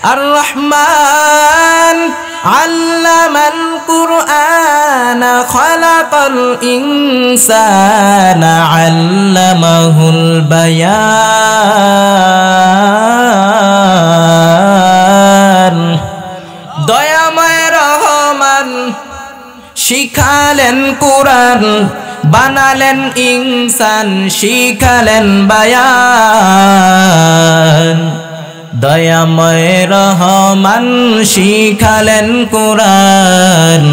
الرحمن علم القرآن خلق الإنسان علمه البيان দয়াময় রহমান শিখালেন কুরআন বানালেন ইনসান শিখালেন বায়ান দয়াময় রহমান শিখালেন কুরআন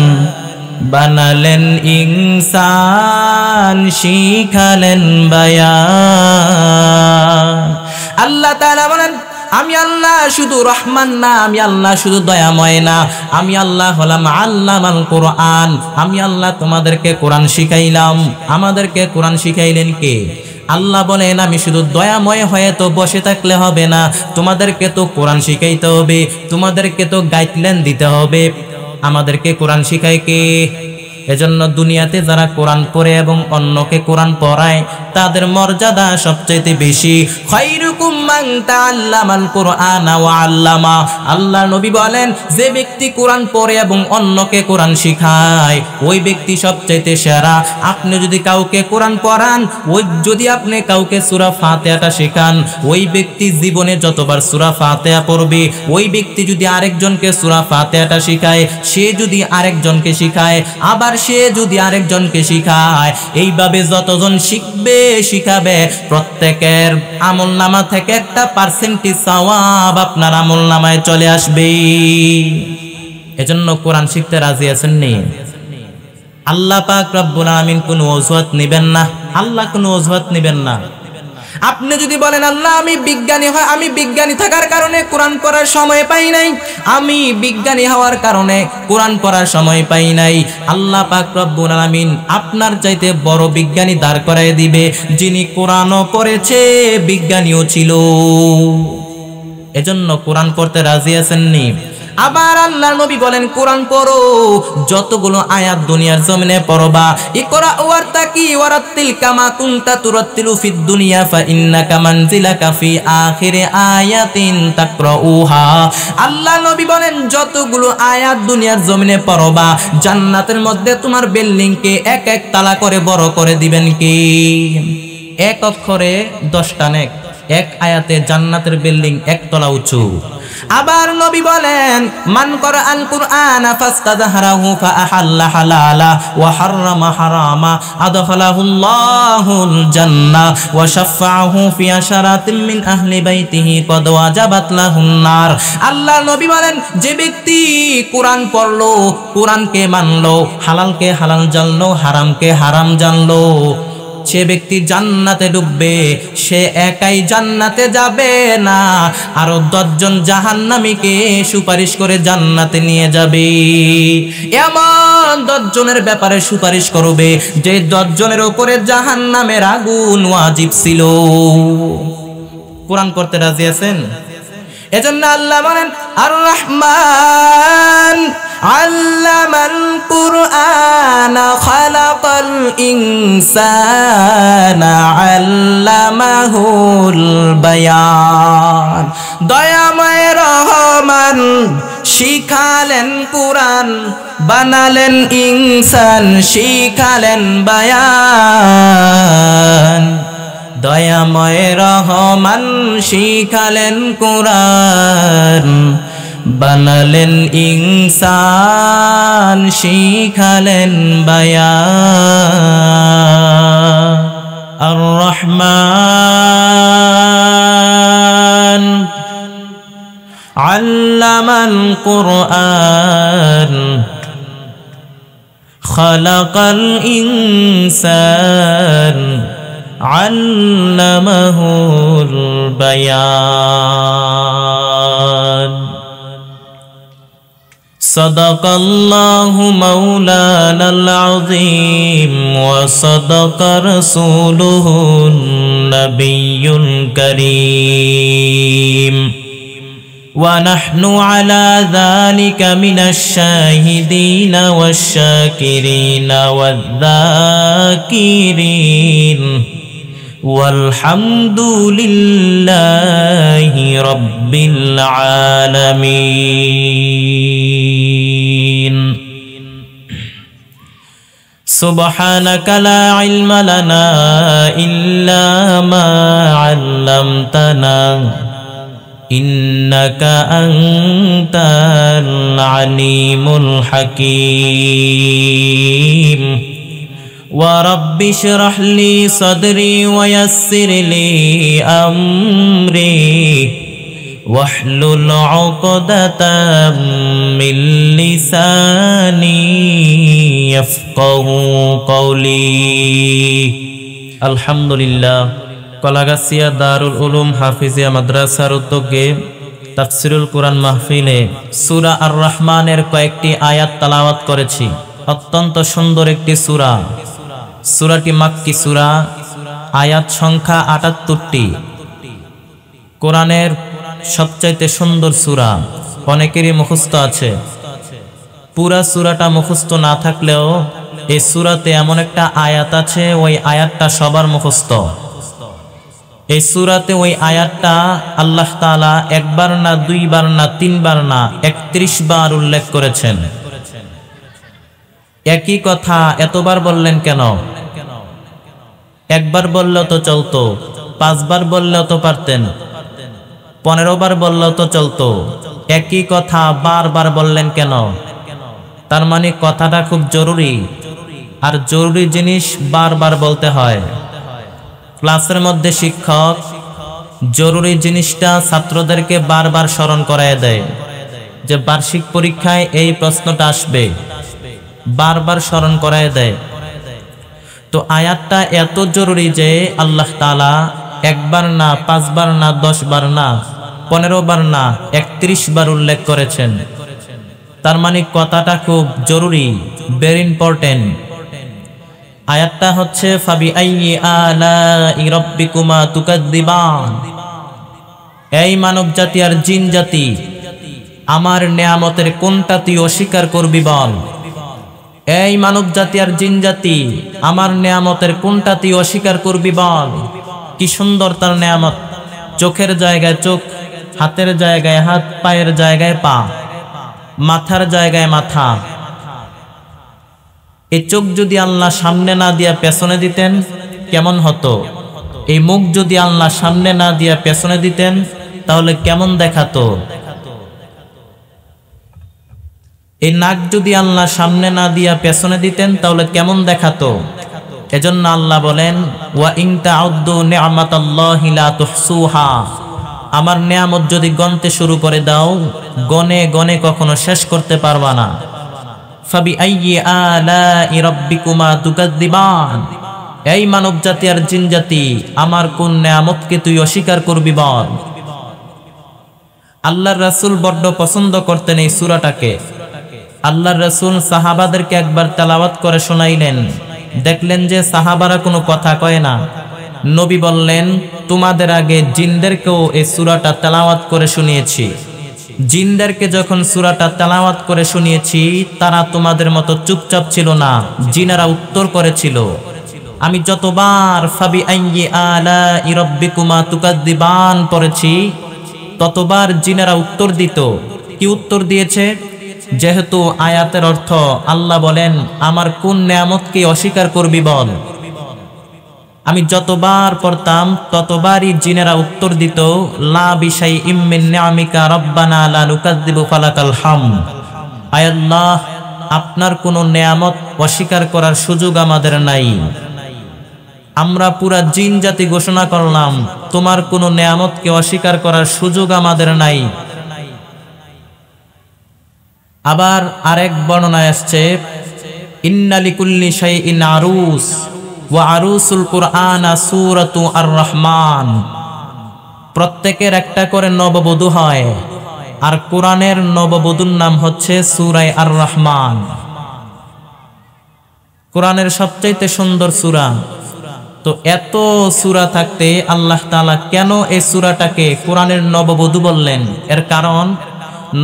বানালেন ইনসান শিখালেন বায়ান আল্লাহ তাআলা বলেন আমি আল্লাহ শুধু রহমান না, আমি আল্লাহ শুধু দয়াময় না, আমি আল্লাহ হলাম আল্লামাল কোরআন। আমি আল্লাহ তোমাদেরকে কোরআন শিখাইলাম। আমাদেরকে কোরআন শিখাইলেন কে? আল্লাহ বলেন আমি শুধু দয়াময় হয়ে তো বসে থাকলে হবে না, তোমাদেরকে তো কোরআন শিখাইতে হবে, তোমাদেরকে তো গাইডলাইন দিতে হবে। আমাদেরকে কোরআন শিখায় কে? এজন্য দুনিয়াতে যারা কোরআন পড়ে এবং অন্যকে কোরআন পড়ায় তাদের মর্যাদা সবচেয়ে বেশি। খায়রুকুম মান তাআল্লামাল কুরআনা ওয়া আল্লামা। আল্লাহর নবী বলেন যে ব্যক্তি কোরআন পড়ে এবং অন্যকে কোরআন শিখায় ওই ব্যক্তি সবচেয়ে সেরা। আপনি যদি কাউকে কোরআন পড়ান, যদি আপনি কাউকে সূরা ফাতিহাটা শেখান, ওই ব্যক্তি জীবনে যতবার সূরা ফাতিহা পড়বে, ওই ব্যক্তি যদি আরেকজনকে সূরা ফাতিহাটা শিখায়, সে যদি আরেকজনকে শিখায়, আবার সে যদি আরেকজনকে শিখায়, এইভাবে যতজন শিখবে শিখাবে প্রত্যেকের আমলনামা থেকে একটা পার্সেন্টেজ সওয়াব আপনার আমলনামায় চলে আসবে। এজন্য কোরআন শিখতে রাজি আছেন নি? আল্লাহ পাক রব্বুল আলামিন কোনো অজুহাত নেবেন না। আল্লাহ কোনো অজুহাত নেবেন না। আপনি যদি বলেন আল্লাহ আমি বিজ্ঞানী হয়, আমি বিজ্ঞানী থাকার কারণে কোরআন পড়ার সময় পাই নাই, আমি বিজ্ঞানী হওয়ার কারণে কোরআন পড়ার সময় পাই নাই, আল্লাহ পাক রব্বুল আলামিন আপনার চাইতে বড় বিজ্ঞানী দাঁড় করায় দিবে, যিনি কোরআনও পড়েছে বিজ্ঞানীও ছিল। এজন্য কোরআন পড়তে রাজি আছেন নি? আবার আল্লাহর নবী বলেন কোরআন পড়ো, যতগুলো আয়াত দুনিয়ার জমিনে পড়বা, ইকরা ওয়ারতাকি ওয়ারাতিল কামা কুনতা তুরাতিলু ফিদ দুনিয়া ফা ইন্নাকা মানজিলাকা ফি আখিরি আয়াতিন তাকরাউহা। আল্লাহর নবী বলেন যতগুলো আয়াত দুনিয়ার জমিনে পড়বা, জান্নাতের মধ্যে তোমার বিল্ডিংকে এক এক তালা করে বড় করে দিবেন কি? এক অক্ষরে 10টা নেক, এক আয়াতে জান্নাতের বিল্ডিং একতলা উঁচু। আবার নবী বলেন মান করাআল কুরআনা ফাস্তাযহারাহু ফাআহাল্লা হালালা ওয়া হাররামা হারামা আদখালাহুল্লাহুল জান্নাহ ওয়া শাফাআহু ফি আশারাতিন মিন আহলি বাইতিহি কদ ওয়াজাবাত লাহুন নার। আল্লাহর নবী বলেন যে ব্যক্তি কোরআন পড়লো, কোরআনকে মানলো, হালালকে হালাল জানলো, হারামকে হারাম জানলো, সে ব্যক্তি জান্নাতে ঢুকবে। সে একাই জান্নাতে যাবে না, আরো 10 জন জাহান্নামীকে সুপারিশ করে জান্নাতে নিয়ে যাবে। এমন 10 জনের ব্যাপারে সুপারিশ করবে যে 10 জনের উপরে জাহান্নামের আগুন ওয়াজিব ছিল। কোরআন পড়তে রাজি আছেন? এজন্য আল্লাহ বলেন আর রহমান আল্লামাল কুরআনা খালাকাল ইনসানা আল্লামাহুল বায়ান। দয়াময় রহমান শিখালেন কুরআন, বানালেন ইনসান শিখালেন বায়ান। দয়াময় রহমান শিখালেন কুরআন, বানালেন ইনসান শিখালেন বায়ান। আর রহমান আল্লামাল কুরআন খালাকাল ইনসান আল্লামাহুল বায়ান। সাদাকাল্লাহু মাওলানাল আযীম ওয়া সাদাকা রাসূলুহুন নাবিয়্যুল কারীম ওয়া নাহনু আলা যালিকা মিনাশ শাহিদিনা ওয়াশ শাকিরিনা ওয়ায-যাকিরিন ওয়ালহামদুলিল্লাহি রাব্বিল আলামিন। সুবহানাকা লা ইলমা লানা ইল্লা মা আল্লামতানা ইন্নাকা আনতাল আলিমুল হাকীম। ওয়া রাব্বি ইশরাহ লি সাদরি ওয়া ইয়াসসির লি আমরি ওয়াহলুল উকদাতাম মিন লিসানি ইয়াফকাহু কওলি। আলহামদুলিল্লাহ, কলাগাছিয়া দারুল উলুম হাফিজিয়া মাদ্রাসার উদ্যোগে তাফসিরুল কুরআন মাহফিলে সূরা আর রহমানের কয়েকটি আয়াত তেলাওয়াত করেছি। অত্যন্ত সুন্দর একটি সূরা। সূরাটি মাক্কি সূরা, আয়াত সংখ্যা ৭৮টি। কোরআনের সবচাইতে সুন্দর সূরা, অনেকেরই মুখস্থ আছে। পুরা সূরাটা মুখস্থ না থাকলেও এই সূরাতে এমন একটা আয়াত আছে, ওই আয়াতটা সবার মুখস্থ। এই সূরাতে ওই আয়াতটা আল্লাহ তাআলা একবার না, দুইবার না, তিনবার না, ৩১ বার উল্লেখ করেছেন। একই কথা এতবার বললেন কেন? একবার বললেও তো চলতো, ৫ বার বললেও তো পারতেন, ১৫ বার বললেও তো চলতো। একই কথা বারবার বললেন কেন? তার মানে কথাটা খুব জরুরি, আর জরুরি জিনিস বারবার বলতে হয়। ক্লাসের মধ্যে শিক্ষক জরুরি জিনিসটা ছাত্রদেরকে বারবার স্মরণ করায় দেয় যে বার্ষিক পরীক্ষায় এই প্রশ্নটা আসবে, বারবার স্মরণ করায় দেয়। তো আয়াতটা এত জরুরি যে আল্লাহ তাআলা একবার না, ৫ বার না, ১০ বার না, ১৫ বার না, ৩১ বার উল্লেখ করেছেন। তার মানে কথাটা খুব জরুরি, ভেরি ইম্পর্টেন্ট। আয়াতটা হচ্ছে ফাবিআইয়ি আলাই রাব্বিকুমা তুকাদ্দিবান। এই মানব জাতি আর জিন জাতি, আমার নেয়ামতের কোনটা তুই অস্বীকার করবি বল? এই মানব জাতি আর জিন জাতি, আমার নেয়ামতের কোনটা তুই অস্বীকার করবি বল? কি সুন্দর তার নেয়ামত! চোখের জায়গায় চোখ, হাতের জায়গায় হাত, পায়ের জায়গায় পা, মাথার জায়গায় মাথা। এই চোখ যদি আল্লাহ সামনে না দিয়া পেছনে দিতেন কেমন হতো? এই মুখ যদি আল্লাহ সামনে না দিয়া পেছনে দিতেন তাহলে কেমন দেখাতো? এই নাক যদি আল্লাহ সামনে না দিয়া পেছনে দিতেন তাহলে কেমন দেখাতো? এজন্য আল্লাহ বলেন, ওয়া ইন তাউদ্দু নি'মাতাল্লাহি লা তুহসুহা। আমার নেয়ামত যদি গণতে শুরু করে দাও, গনে গনে কখনো শেষ করতে পারবা না। ফাবিআইয়ি আলাই রাব্বিকুমা তুকাদ্দিবান। এই মানব জাতি আর জিন জাতি, আমার কোন নেয়ামতকে তুই অস্বীকার করবি বল? আল্লাহর রাসূল বড্ড পছন্দ করতেন এই সূরাটাকে। আল্লাহর রাসূল সাহাবাদেরকে একবার তেলাওয়াত করে শোনাইলেন। দেখলেন যে সাহাবারা কোনো কথা কয় না। নবী বললেন, তোমাদের আগে জিনদেরকেও এই সূরাটা তেলাওয়াত করে শুনিয়েছি। জিনদেরকে যখন সূরাটা তেলাওয়াত করে শুনিয়েছি, তারা তোমাদের মতো চুপচাপ ছিল না, জিনেরা উত্তর করেছিল। আমি যতবার ফাবিআইয়ি আলাই রাব্বিকুমা তুকাদ্দিবান পড়েছি, ততবার জিনেরা উত্তর দিত। কি উত্তর দিয়েছে? যেহেতু আয়াতের অর্থ আল্লাহ বলেন, আমার কোন নেয়ামতকে অস্বীকার করবি বল? আমি যতবার পড়তাম ততবারই জিনেরা উত্তর দিত, লা বিশাইইম মিন নিআমিকা রাব্বানা লা নুকাযযিবু ফালাকাল হামদ। আয় আল্লাহ, আপনার কোনো নেয়ামত অস্বীকার করার সুযোগ আমাদের নাই। আমরা পুরা জিন জাতি ঘোষণা করলাম, তোমার কোনো নেয়ামতকে অস্বীকার করার সুযোগ আমাদের নাই। আবার আরেক বর্ণনায় আসছে, ইন্না লিকুল্লি শাইইন আরুস ওয়া আরুসুল কুরআনা সূরাতু আর রহমান। প্রত্যেকের একটা করে নববধূ হয়, আর কোরআনের নববধূর নাম হচ্ছে সূরা আর রহমান। কোরআনের সবচাইতে সুন্দর সূরা। তো এত সূরা থাকতে আল্লাহ তাআলা কেন এই সূরাটাকে কোরআনের নববধূ বললেন? এর কারণ,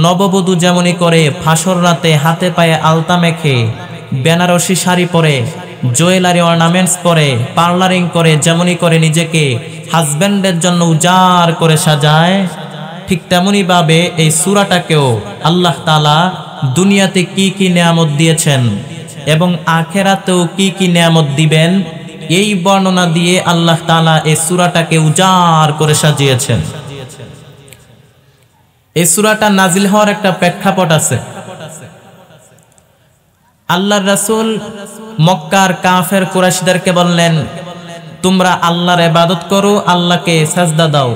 নববধূ যেমনই করে ফাঁসর রাতে হাতে পায়ে আলতা মেখে বেনারসি শাড়ি পরে জুয়েলারি অর্নামেন্টস পরে, পার্লারিং করে, যেমনই করে নিজেকে হাজব্যান্ডের জন্য উজাড় করে সাজায়, ঠিক তেমনি ভাবে এই সূরাটাকেও আল্লাহ তাআলা দুনিয়াতে কি কি নিয়ামত দিয়েছেন এবং আখেরাতেও কি কি নিয়ামত দিবেন, এই বর্ণনা দিয়ে আল্লাহ তাআলা এই সূরাটাকে উজাড় করে সাজিয়েছেন। এই সূরাটা নাজিল হওয়ার একটা প্রেক্ষাপট আছে। আল্লাহর রাসূল মক্কার কাফের কুরাইশদেরকে বললেন, তোমরা আল্লাহর ইবাদত করো, আল্লাহকে সাজদা দাও।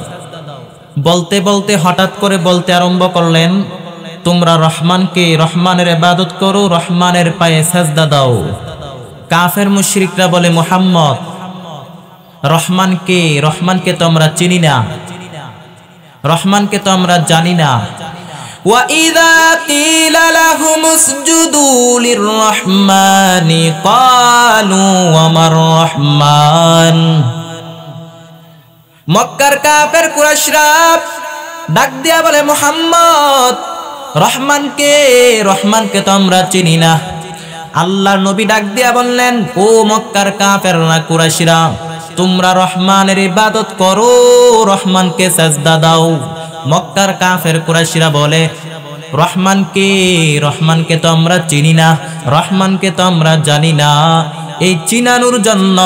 বলতে বলতে হঠাৎ করে বলতে আরম্ভ করলেন, তোমরা রহমানকে, রহমানের ইবাদত করো, রহমানের পায়ে সাজদা দাও। কাফের মুশরিকরা বলে, মুহাম্মদ, রহমানকে, রহমানকে তো আমরা চিনি না, রহমানকে তো আমরা জানি না। وَإِذَا قِيلَ لَهُمُ اسْجُدُوا لِلرَّحْمَنِ قَالُوا وَمَا الرَّحْمَنُ। মক্কার কাফের কুরাইশরা ডাক দিয়া বলে, মুহাম্মদ, রহমানকে, রহমানকে তো আমরা চিনি না। আল্লাহর নবী ডাক দিয়া বললেন, ও মক্কার কাফেররা কুরাইশরা, তোমরা রহমানের ইবাদত করো, রহমানকে সাজদা দাও। মক্কার কাফের কুরাইশরা বলে, রহমানকে, রহমানকে তো আমরা চিনি না, রহমানকে তো আমরা জানি না। এই চিনানোর জন্য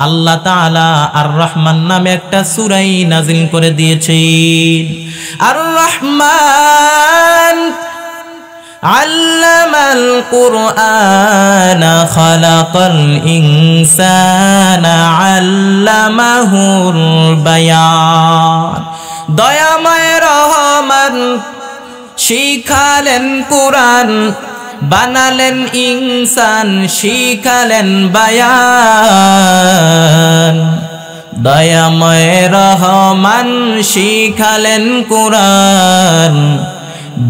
আল্লাহ তাআলা আর রহমান নামে একটা সূরা নাযিল করে দিয়েছেন। আর রহমান আল্লামাল কুরআনা খালাকাল ইনসানা আল্লামাহুল বায়ান। দয়াময় রহমান শিখালেন কুরআন, বানালেন ইনসান, শিখালেন বায়ান। দয়াময় রহমান শিখালেন কুরআন,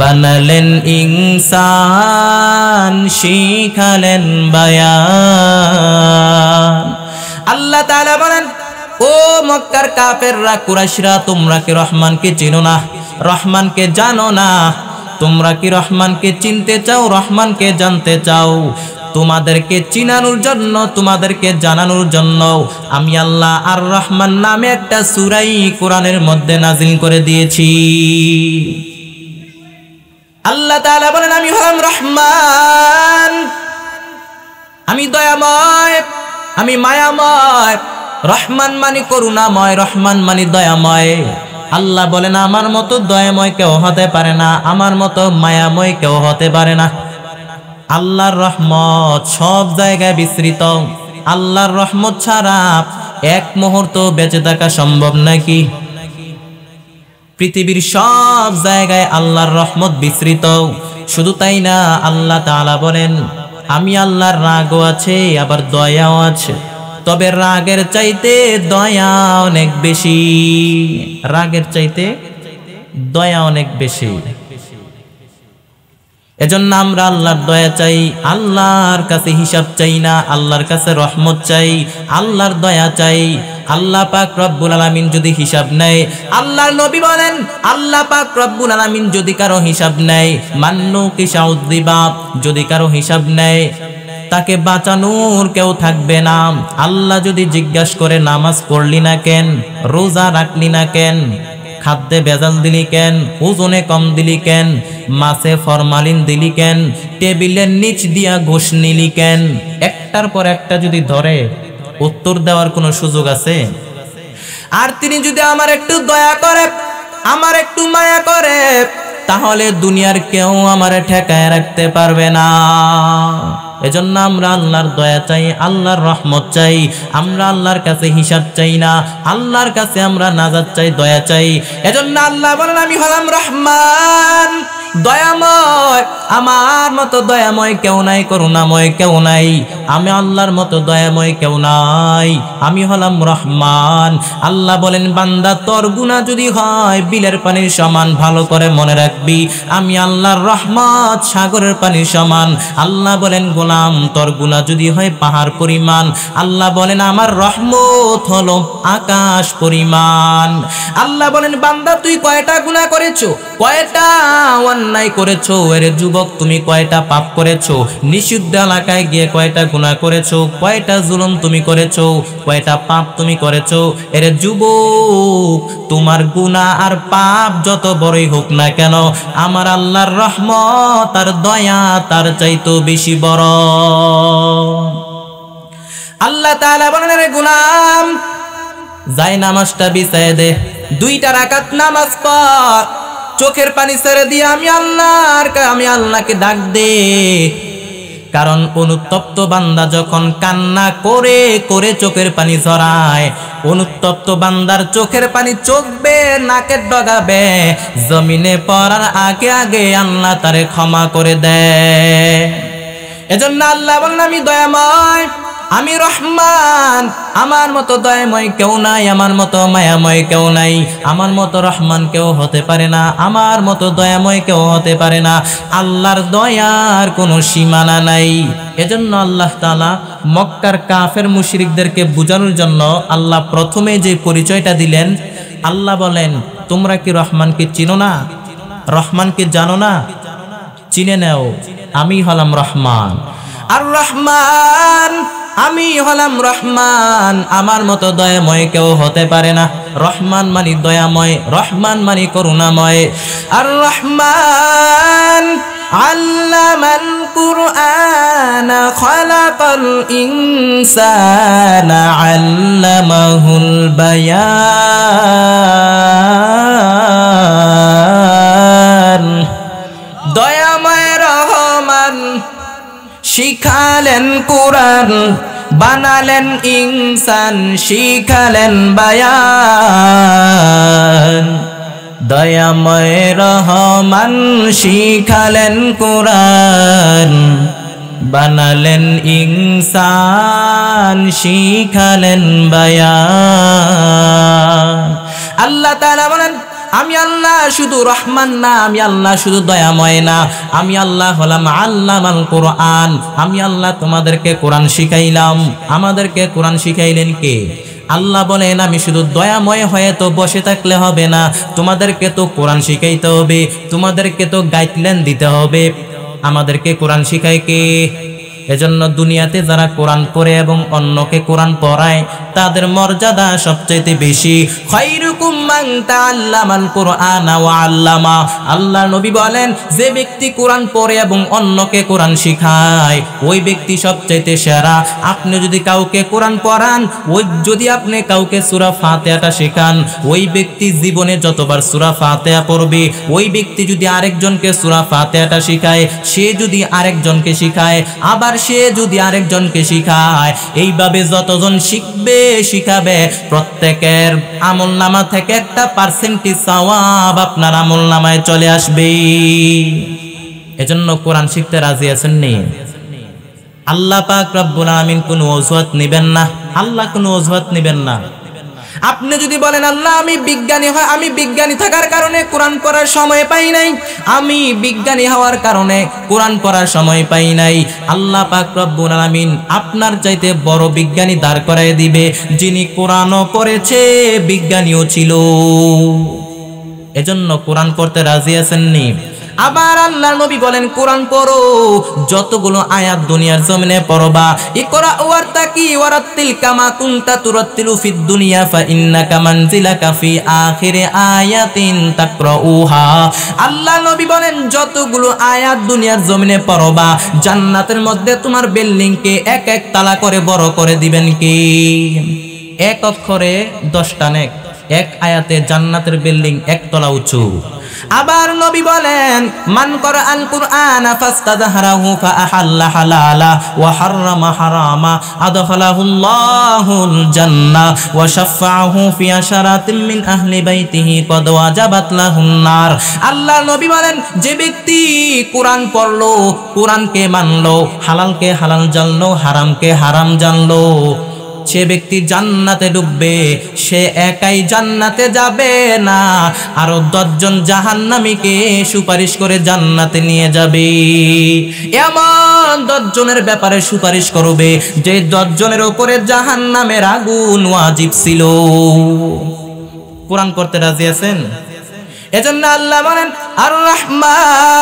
বানালেন ইনসান, শিখালেন বায়ান। আল্লাহ তাআলা বলেন, ও মক্কার কাফেররা কুরাইশরা, তোমরা কি রহমানকে চিনো না, রহমানকে জানো না? তোমরা কি রহমানকে চিনতে চাও, রহমানকে জানতে চাও? তোমাদেরকে চিনানোর জন্য, তোমাদেরকে জানানোর জন্য আমি আল্লাহ আর রহমান নামে একটা সূরা কোরআনের মধ্যে নাযিল করে দিয়েছি। আল্লাহ তাআলা বলেন, আমি হলাম রহমান, আমি দয়াময়, আমি মায়াময়। রহমান মানে করুণাময়, রহমান মানে দয়াময়। আল্লাহ বলেন, আমার মতো দয়াময় কেউ হতে পারে না, আমার মতো মায়াময় কেউ হতে পারে না। আল্লাহর রহমত সব জায়গায় বিস্তৃত। আল্লাহর রহমত ছাড়া এক মুহূর্ত বেঁচে থাকা সম্ভব নাকি? পৃথিবীর সব জায়গায় আল্লাহর রহমত বিস্তৃত। শুধু তাই না, আল্লাহ তাআলা বলেন, আমি আল্লাহর রাগও আছে, আবার দয়াও আছে। তবে রাগের চাইতে দয়া অনেক বেশি, রাগের চাইতে দয়া অনেক বেশি। এজন্য আমরা আল্লাহর দয়া চাই, আল্লাহর কাছে হিসাব চাই না, আল্লাহর কাছে রহমত চাই, আল্লাহর দয়া চাই। আল্লাহ পাক রব্বুল আলামিন যদি হিসাব নেয়, আল্লাহর নবী বলেন, আল্লাহ পাক রব্বুল আলামিন যদি কারো হিসাব নেয়, মান্নু কিসাউদ্দিবা, যদি কারো হিসাব নেয়, তাকে বাঁচানোর কেউ থাকবে না। আল্লাহ যদি জিজ্ঞাসা করে, নামাজ পড়লি না কেন, রোজা রাখলি না কেন, খাদ্যে ভেজাল দিলি কেন, ওজনে কম দিলি কেন, মাছে ফরমালিন দিলি কেন, টেবিলের নিচ দিয়া ঘুষ নিলি কেন, একটার পর একটা যদি ধরে, উত্তর দেওয়ার কোনো সুযোগ আছে? আর তিনি যদি আমার একটু দয়া করে, আমার একটু মায়া করে, তাহলে দুনিয়ার কেউ আমারে ঠেকায় রাখতে পারবে না। এজন্য আমরা আল্লাহর দয়া চাই, আল্লাহর রহমত চাই। আমরা আল্লাহর কাছে হিসাব চাই না, আল্লাহর কাছে আমরা নাজাত চাই, দয়া চাই। এজন্য আল্লাহ বলেন, আমি হলাম রহমান, দয়াময়। আমার মতো দয়াময় কেউ নাই, করুণাময় কেউ নাই। আমি আল্লাহর মতো দয়াময় কেউ নাই, আমি হলাম রহমান। আল্লাহ বলেন, বান্দা তোর গুনাহ যদি হয় বিলের পানির সমান, ভালো করে মনে রাখবি, আমি আল্লাহর রহমত সাগরের পানির সমান। আল্লাহ বলেন, গোলাম তোর গুনাহ যদি হয় পাহাড় পরিমাণ, আল্লাহ বলেন, আমার রহমত হলো আকাশ পরিমাণ। আল্লাহ বলেন, বান্দা তুই কয়টা গুনাহ করেছো? কয়টা? অন্যায় করেছো, এর যুবক তুমি কয়টা পাপ করেছো, নিষিদ্ধ এলাকায় গিয়ে কয়টা গুনাহ করেছো, কয়টা জুলুম তুমি করেছো, কয়টা পাপ তুমি করেছো। এর যুবক তোমার গুনাহ আর পাপ যত বড়ই হোক না কেন, আমার আল্লাহর রহমত আর দয়া তার চাইতো বেশি বড়। আল্লাহ তাআলা বলেন, রে গোলাম, যাই নামাজটা বিছায় দে, 2টা রাকাত নামাজ পড়, চোখের পানি ছেড়ে দিয়ে আমি আল্লাহকে ডাক দে। কারণ অনুতপ্ত বান্দা যখন কান্না করে করে চোখের পানি ঝরায়, অনুতপ্ত বান্দার চোখের পানি চোখবে, নাকের ডগাবে, জমিনে পড়ার আগে আগে আল্লাহ তারে ক্ষমা করে দেয়। এজন্য আল্লাহ বলেন, আমি দয়াময়, আমি রহমান, আমার মতো দয়াময় কেউ নাই, আমার মতো মায়াময় কেউ নাই, আমার মতো রহমান কেউ হতে পারে না, আমার মতো দয়াময় কেউ হতে পারে না। আল্লাহর দয়ার কোনো সীমানা নাই। এজন্য আল্লাহ তাআলা মক্কার কাফের মুশরিকদেরকে বোঝানোর জন্য আল্লাহ প্রথমে যে পরিচয়টা দিলেন, আল্লাহ বলেন, তোমরা কি রহমানকে চিনো না? রহমানকে জানো না? চিনে নাও, আমি হলাম রহমান। আর রহমান, আমি হলাম রহমান, আমার মতো দয়াময় কেউ হতে পারে না। রহমান মানে দয়াময়, রহমান মানে করুণাময়। আর রহমান আল্লামাল কুরআন খালাকাল ইনসানা আল্লামাহুল বায়ান। দয়াময় রহমান শিখালেন কুরআন, বানালেন ইনসান, শিখালেন বায়ান। দয়াময় রহমান শিখালেন কুরআন, বানালেন ইনসান, শিখালেন বায়ান। আল্লাহ তাআলা বলেন, আমি আল্লাহ শুধু রহমান না, আমি আল্লাহ শুধু দয়াময় না, আমি আল্লাহ হলাম আল্লামাল কুরআন। আমি আল্লাহ তোমাদেরকে কোরআন শিখাইলাম। আমাদেরকে কোরআন শিখাইলেন কে? আল্লাহ বলেন, আমি শুধু দয়াময় হয়ে তো বসে থাকলে হবে না, তোমাদেরকে তো কোরআন শিখাইতে হবে, তোমাদেরকে তো গাইডলাইন দিতে হবে। আমাদেরকে কোরআন শিখায় কে? এজন্য দুনিয়াতে যারা কোরআন পড়ে এবং অন্যকে কোরআন পড়ায়, তাদের মর্যাদা সবচেয়ে বেশি। খায়রুকুম মান তাআল্লামাল কুরআনা ওয়া আল্লামা। আল্লাহ নবী বলেন, যে ব্যক্তি কোরআন পড়ে এবং অন্যকে কোরআন শিখায়, ওই ব্যক্তি সবচেয়ে সেরা। আপনি যদি কাউকে কোরআন পড়ান, যদি আপনি কাউকে সূরা ফাতিহাটা শেখান, ওই ব্যক্তি জীবনে যতবার সূরা ফাতিহা পড়বে, ওই ব্যক্তি যদি আরেকজনকে সূরা ফাতিহাটা শিখায়, সে যদি আরেকজনকে শিখায়, আবার সে যদি আরেকজনকে শিখায়, এইভাবে যতজন শিখবে শিখাবে, প্রত্যেকের আমলনামা থেকে একটা পার্সেন্টেজ সওয়াব আপনার আমলনামায় চলে আসবে। এজন্য কোরআন শিখতে রাজি আছেন নি? আল্লাহ পাক রব্বুল আলামিন কোনো অজুহাত নেবেন না। আল্লাহ কোনো অজুহাত নেবেন না। আপনি যদি বলেন, আল্লাহ আমি বিজ্ঞানী থাকার কারণে কোরআন পড়ার সময় পাই নাই, আমি বিজ্ঞানী হওয়ার কারণে কোরআন পড়ার সময় পাই নাই, আল্লাহ পাক রব্বুল আলামিন আপনার চাইতে বড় বিজ্ঞানী দাঁড় করায় দিবে, যিনি কোরআনও পড়েছে, বিজ্ঞানীও ছিল। এজন্য কোরআন পড়তে রাজি আছেন নি? আবার আল্লাহর নবী বলেন, কোরআন পড়ো, যতগুলো আয়াত দুনিয়ার জমিনে পড়বা। ইকরা ওয়ারতাকি ওয়ারাতিল কামা কুনতা তুরাতিলু ফিদ দুনিয়া ফা ইন্নাকা মানজিলাকা ফি আখিরি আয়াতিন তাকরাউহা। আল্লাহর নবী বলেন, যতগুলো আয়াত দুনিয়ার জমিনে পড়বা, জান্নাতের মধ্যে তোমার বিল্ডিংকে এক এক তালা করে বড় করে দিবেন কি? এক অক্ষরে 10টা নেক, এক আয়াতে জান্নাতের বিল্ডিং একতলা উঁচু। আবার নবী বলেন, মান করাআল কুরআনা ফাস্তাযহারাহু ফাআহাল্লা হালালা ওয়া হাররামা হারামা আদখালাহুল্লাহুল জান্নাহ ওয়া শাফাআহু ফি আশারাতিন মিন আহলি বাইতিহি কদ ওয়াজাবাত লাহুন নার। আল্লাহ নবী বলেন, যে ব্যক্তি কোরআন পড়লো, কোরআনকে মানলো, হালালকে হালাল জানলো, হারামকে হারাম জানলো, সে ব্যক্তি জান্নাতে ঢুকবে। সে একাই জান্নাতে যাবে না, আরো 10 জন জাহান্নামীকে সুপারিশ করে জান্নাতে নিয়ে যাবে। এমন 10 জনের ব্যাপারে সুপারিশ করবে যে 10 জনের উপরে জাহান্নামের আগুন ওয়াজিব ছিল। কোরআন পড়তে রাজি আছেন? এজন্য আল্লাহ বলেন, আর রহমান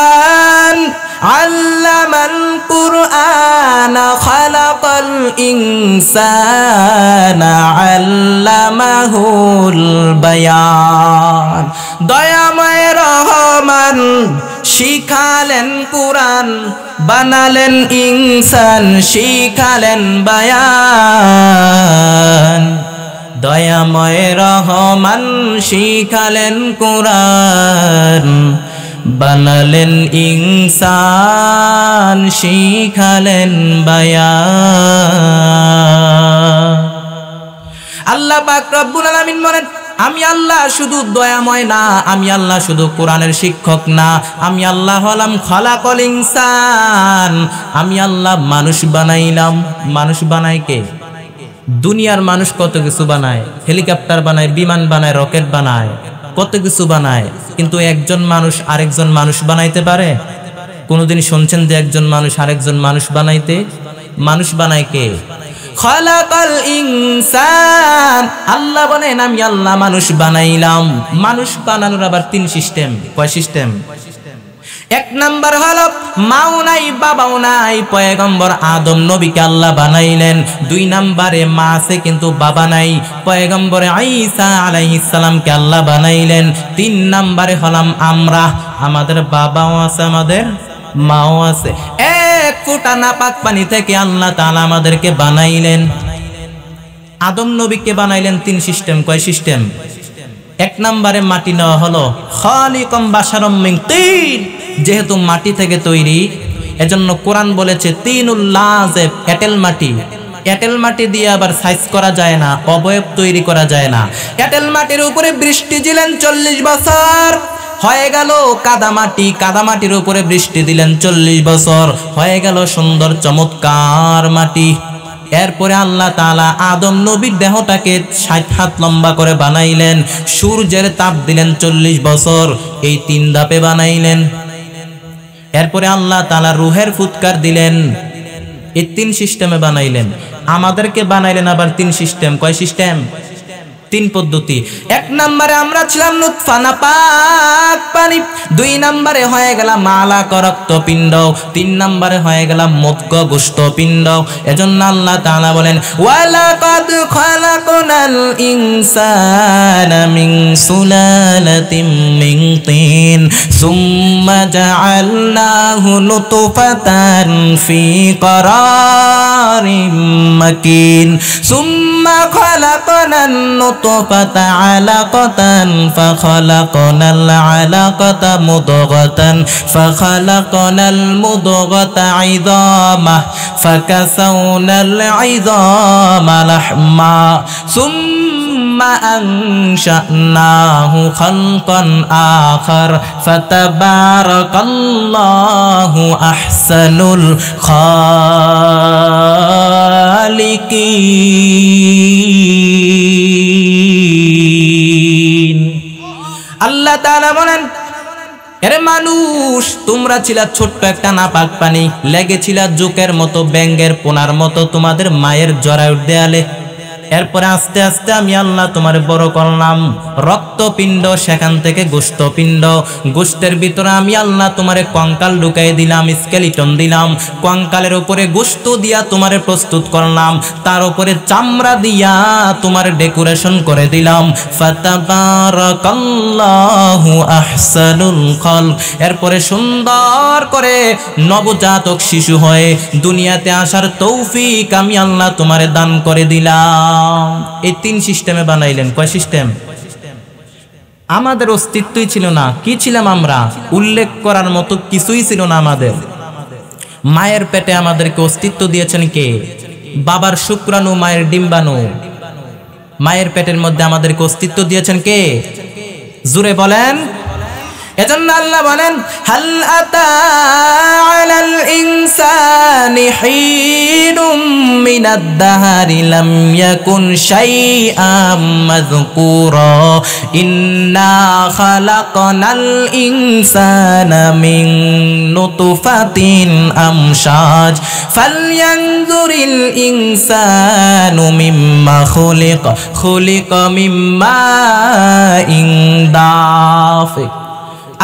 ইনসানা আল্লামাহুল বায়ান। দয়াময় রহমান শিখালেন কুরআন, বানালেন ইনসান শিখালেন বায়ান। দয়াময় রহমান শিখালেন কুরআন, বানালেন ইনসান শিখালেন বায়ান। আল্লাহ পাক রব্বুল আলামিন বলেন, আমি আল্লাহ শুধু দয়াময় না, আমি আল্লাহ শুধু কোরআনের শিক্ষক না, আমি আল্লাহ হলাম খালাকল ইনসান। আমি আল্লাহ মানুষ বানাইলাম। মানুষ বানায় কে? দুনিয়ার মানুষ কত কিছু বানায়, হেলিকপ্টার বানায়, বিমান বানায়, রকেট বানায়, কত কিছু বানায়, কিন্তু একজন মানুষ আরেকজন মানুষ বানাইতে পারে? কোনোদিন শুনছেন যে একজন মানুষ আরেকজন মানুষ বানাইতে? মানুষ বানায় কে? খালাকাল ইনসান। আল্লাহ বলেন আমি আল্লাহ মানুষ বানাইলাম। মানুষ বানানোর আবার 3 সিস্টেম। কয় সিস্টেম? 1 নাম্বার হলো মাও নাই বাবাও নাই, পয়গম্বর আদম নবীকে আল্লাহ বানাইলেন। 2 নাম্বারে মা আছে কিন্তু বাবা নাই, পয়গম্বর ঈসা আলাইহিস সালামকে আল্লাহ বানাইলেন। 3 নাম্বারে হলাম আমরা, আমাদের বাবাও আছে, আমাদের মাও আছে। 1 ফোঁটা নাপাক পানি থেকে আল্লাহ তাআলা আমাদেরকে বানাইলেন। আদম নবীকে বানাইলেন 3 সিস্টেম। কয় সিস্টেম? 1 নাম্বারে মাটি নেওয়া হলো, খালিকাম বাশারাম মিন তিন। যেহেতু মাটি থেকে তৈরি, এজন্য কোরআন বলেছে তিনুল লাযিব, এঁটেল মাটি। এঁটেল মাটি দিয়ে আবার সাইজ করা যায় না, অবয়ব তৈরি করা যায় না। এঁটেল মাটির উপরে বৃষ্টি দিলেন 40 বছর, হয়ে গেল কাদামাটি। কাদামাটির উপরে বৃষ্টি দিলেন 40 বছর, হয়ে গেল সুন্দর চমৎকার মাটি। এরপরে আল্লাহ তাআলা আদম নবীর দেহটাকে 60 হাত লম্বা করে বানাইলেন। সূর্যের তাপ দিলেন 40 বছর, এই 3 ধাপে বানাইলেন। এরপরে আল্লাহ তাআলা রূহের ফুৎকার দিলেন, এই 3 সিস্টেমে বানাইলেন। আমাদেরকে বানাইলেন আবার 3 সিস্টেম। কয় সিস্টেম? 3 পদ্ধতি। 1 নম্বরে আমরা ছিলাম নুতফা, নাপাক পানি। 2 নম্বরে হয়ে গেলাম আলাকা রক্তপিণ্ড। 3 নম্বরে হয়ে গেলাম মুদ্গ গোশতপিণ্ড। এজন্য আল্লাহ তাআলা বলেন ওয়ালাকাদ খালাকনাল ইনসানা মিন সুলালাতিন মিন তিন সুম্মা জাআলনাহু নুতফাতান ফি করারিম মাকিন সুম্মা খালাকনান নুতফাতা আলাকাতান ফাখালাকনাল আলাকাতা মুদগাতান ফাখালাকনাল মুদগাতা ইযামা ফাকাসাউনাল ইযামা লাহমা সুম্মা আনশানাহু খালকান আখার ফাতাবারাকাল্লাহু আহসানুল খালিকিন। আল্লাহ তাআলা বলেন, এরে মানুষ, তোমরা ছিলা ছোট্ট একটা নাপাক পানি, লেগেছিলা জোকের মতো, ব্যাঙের পোনার মতো তোমাদের মায়ের জরায়ুর দেয়ালে। এরপরে আস্তে আস্তে আমি আল্লাহ তোমার বড় করলাম, রক্তপিণ্ড, সেখান থেকে গোশতপিণ্ড, গোশতের ভিতরে আমি আল্লাহ তোমারে কঙ্কাল ঢুকাই দিলাম, স্কেলিটন দিলাম, কঙ্কালের উপরে গোশত দিয়া তোমারে প্রস্তুত করলাম, তার উপরে চামড়া দিয়া তোমার ডেকোরেশন করে দিলাম। ফাতাবারাকাল্লাহু আহসানুল খালক। এরপরে সুন্দর করে নবজাতক শিশু হয়ে দুনিয়াতে আসার তৌফিক আমি আল্লাহ তোমারে দান করে দিলাম। এই 3 সিস্টেমে বানাইলেন। কয় সিস্টেম? আমাদের অস্তিত্বই ছিল না। কি ছিলাম আমরা? উল্লেখ করার মতো কিছুই ছিল না আমাদের। মায়ের পেটে আমাদেরকে অস্তিত্ব দিয়েছেন কে? বাবার শুক্রাণু, মায়ের ডিম্বাণু। মায়ের পেটের মধ্যে আমাদেরকে অস্তিত্ব দিয়েছেন কে? জোরে বলেন। এজন্য আল্লাহ বলেন হাল আতা আলাল ইনসানি হিনুম মিনাদ দাহরি লাম ইয়াকুন শাইআম মাযকুরা ইন্না খালাকনাল ইনসানা মিন নুতফাতিন আমশাজ ফালয়ানজুরিল ইনসানু মিম্মা খুলিকা মিম্মা ইন দাফিক।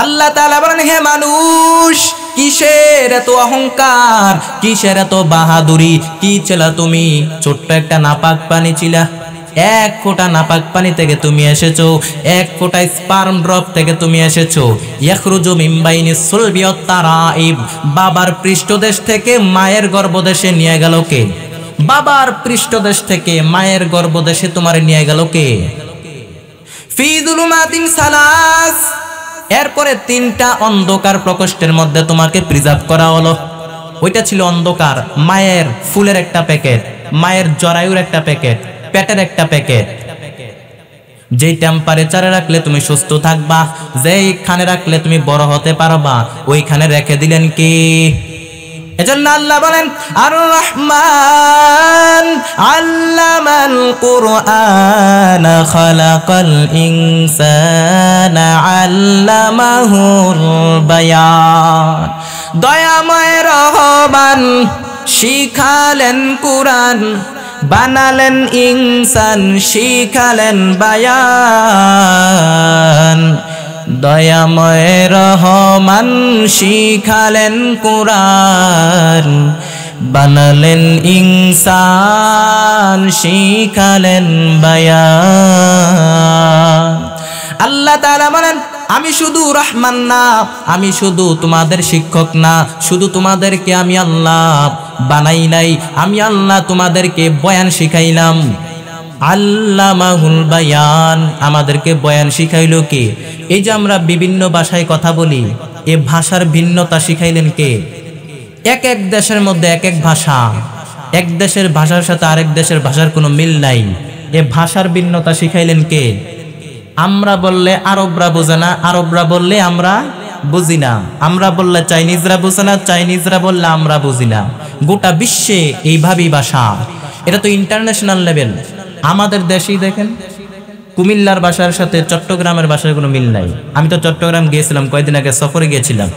আল্লাহ তাআলা বলেন, হে মানুষ, কি কিসের এত অহংকার, কিসের এত বাহাদুরি? কি ছিলা তুমি? ছোট্ট একটা নাপাক পানি ছিলা। এক ফোঁটা নাপাক পানি থেকে তুমি এসেছো, এক ফোঁটা স্পার্ম ড্রপ থেকে তুমি এসেছো। ইয়াখরুজু মিন বাইনি সুলবি ওয়াত তারাইব। বাবার পৃষ্ঠদেশ থেকে মায়ের গর্ভদেশে নিয়ে গেল কে? বাবার পৃষ্ঠদেশ থেকে মায়ের গর্ভদেশে তোমার নিয়ে গেল কে? ফি যুলুমাতিন সালাস। এরপরে 3টা অন্ধকার প্রকোষ্ঠের মধ্যে তোমাকে প্রিজার্ভ করা হলো। ওইটা ছিল অন্ধকার, মায়ের ফুলের একটা প্যাকেট, মায়ের জরায়ুর একটা প্যাকেট, পেটের একটা প্যাকেট। যেই টেম্পারেচারে রাখলে তুমি সুস্থ থাকবা, যেইখানে রাখলে তুমি বড় হতে পারবা, ওইখানে রেখে দিলেন কি? এজন্য আল্লাহ বলেন আর রহমান আল্লামাল কুরআন খালাকাল ইনসানা আল্লামাহুল বায়ান। দয়াময় রহমান শিখালেন কুরআন, বানালেন ইনসান, শিখালেন বায়ান। দয়াময় রহমান শিখালেন কুরআন, বানালেন ইনসান, শিখালেন বায়ান। আল্লাহ তাআলা বলেন আমি শুধু রহমান না, আমি শুধু তোমাদের শিক্ষক না, শুধু তোমাদেরকে আমি আল্লাহ বানাই নাই, আমি আল্লাহ তোমাদেরকে বয়ান শিখাইলাম। আল্লামাহুল বায়ান, আমাদেরকে বয়ান শিখাইলো কে? এই যে আমরা বিভিন্ন ভাষায় কথা বলি, এ ভাষার ভিন্নতা শিখাইলেন কে? এক এক দেশের মধ্যে এক এক ভাষা, এক দেশের ভাষার সাথে আরেক দেশের ভাষার কোনো মিল নাই। এ ভাষার ভিন্নতা শিখাইলেন কে? আমরা বললে আরবরা বোঝে না, আরবরা বললে আমরা বুঝি না, আমরা বললে চাইনিজরা বোঝে না, চাইনিজরা বললে আমরা বুঝি না। গোটা বিশ্বে এইভাবেই ভাষা। এটা তো ইন্টারন্যাশনাল লেভেল। আমাদের দেশেই দেখেন কুমিল্লার ভাষার সাথে চট্টগ্রামের ভাষার কোনো মিল নাই। আমি তো চট্টগ্রাম গিয়েছিলাম, কয়েকদিন আগে সফরে গিয়েছিলাম।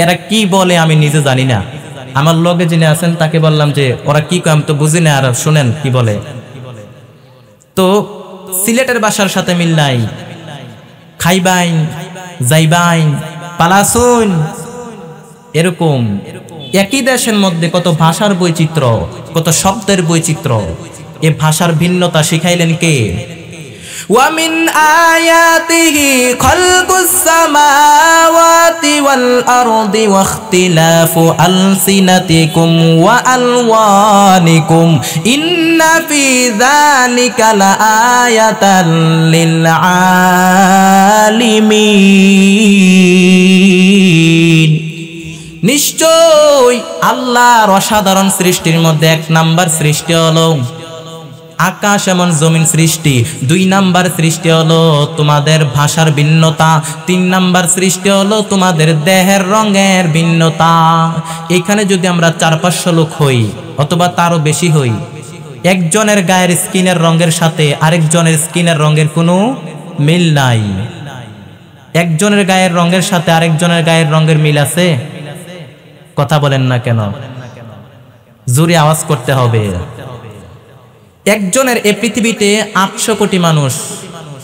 এরা কি বলে আমি নিজে জানি না। আমার লগে যিনি আছেন তাকে বললাম যে ওরা কি কয়, আমি তো বুঝি না, আর শোনেন কি বলে। তো সিলেটের ভাষার সাথে মিল নাই। খাইবাইন, যাইবাইন, পালাসুন, এরকম একই দেশের মধ্যে কত ভাষার বৈচিত্র্য, কত শব্দের বৈচিত্র্য। এ ভাষার ভিন্নতা শিখাইলেন কে? ওয়া মিন আয়াতিহি খালকুস সামাওয়াতি ওয়াল আরদি ওয়া ইখতিলাফু আলসিনাতিকুম ওয়া আলওয়ানিকুম ইন্না ফি যালিকা লাআয়াতাল লিল আলিমিন। নিশ্চয় আল্লাহর অসাধারণ সৃষ্টির মধ্যে 1 নাম্বার সৃষ্টি হলো আকাশ এবং জমিন সৃষ্টি, 2 নাম্বার সৃষ্টি হলো তোমাদের ভাষার ভিন্নতা, 3 নাম্বার সৃষ্টি হলো তোমাদের দেহের রঙের ভিন্নতা। এখানে যদি আমরা 4-500 লোক হই অথবা তারও বেশি হই, একজনের গায়ের স্কিনের রঙের সাথে আরেকজনের স্কিনের রঙের কোনো মিল নাই। একজনের গায়ের রঙের সাথে আরেকজনের গায়ের রঙের মিল আছে? কথা বলেন না কেন? জোরে আওয়াজ করতে হবে। একজনের এই পৃথিবীতে 800 কোটি মানুষ,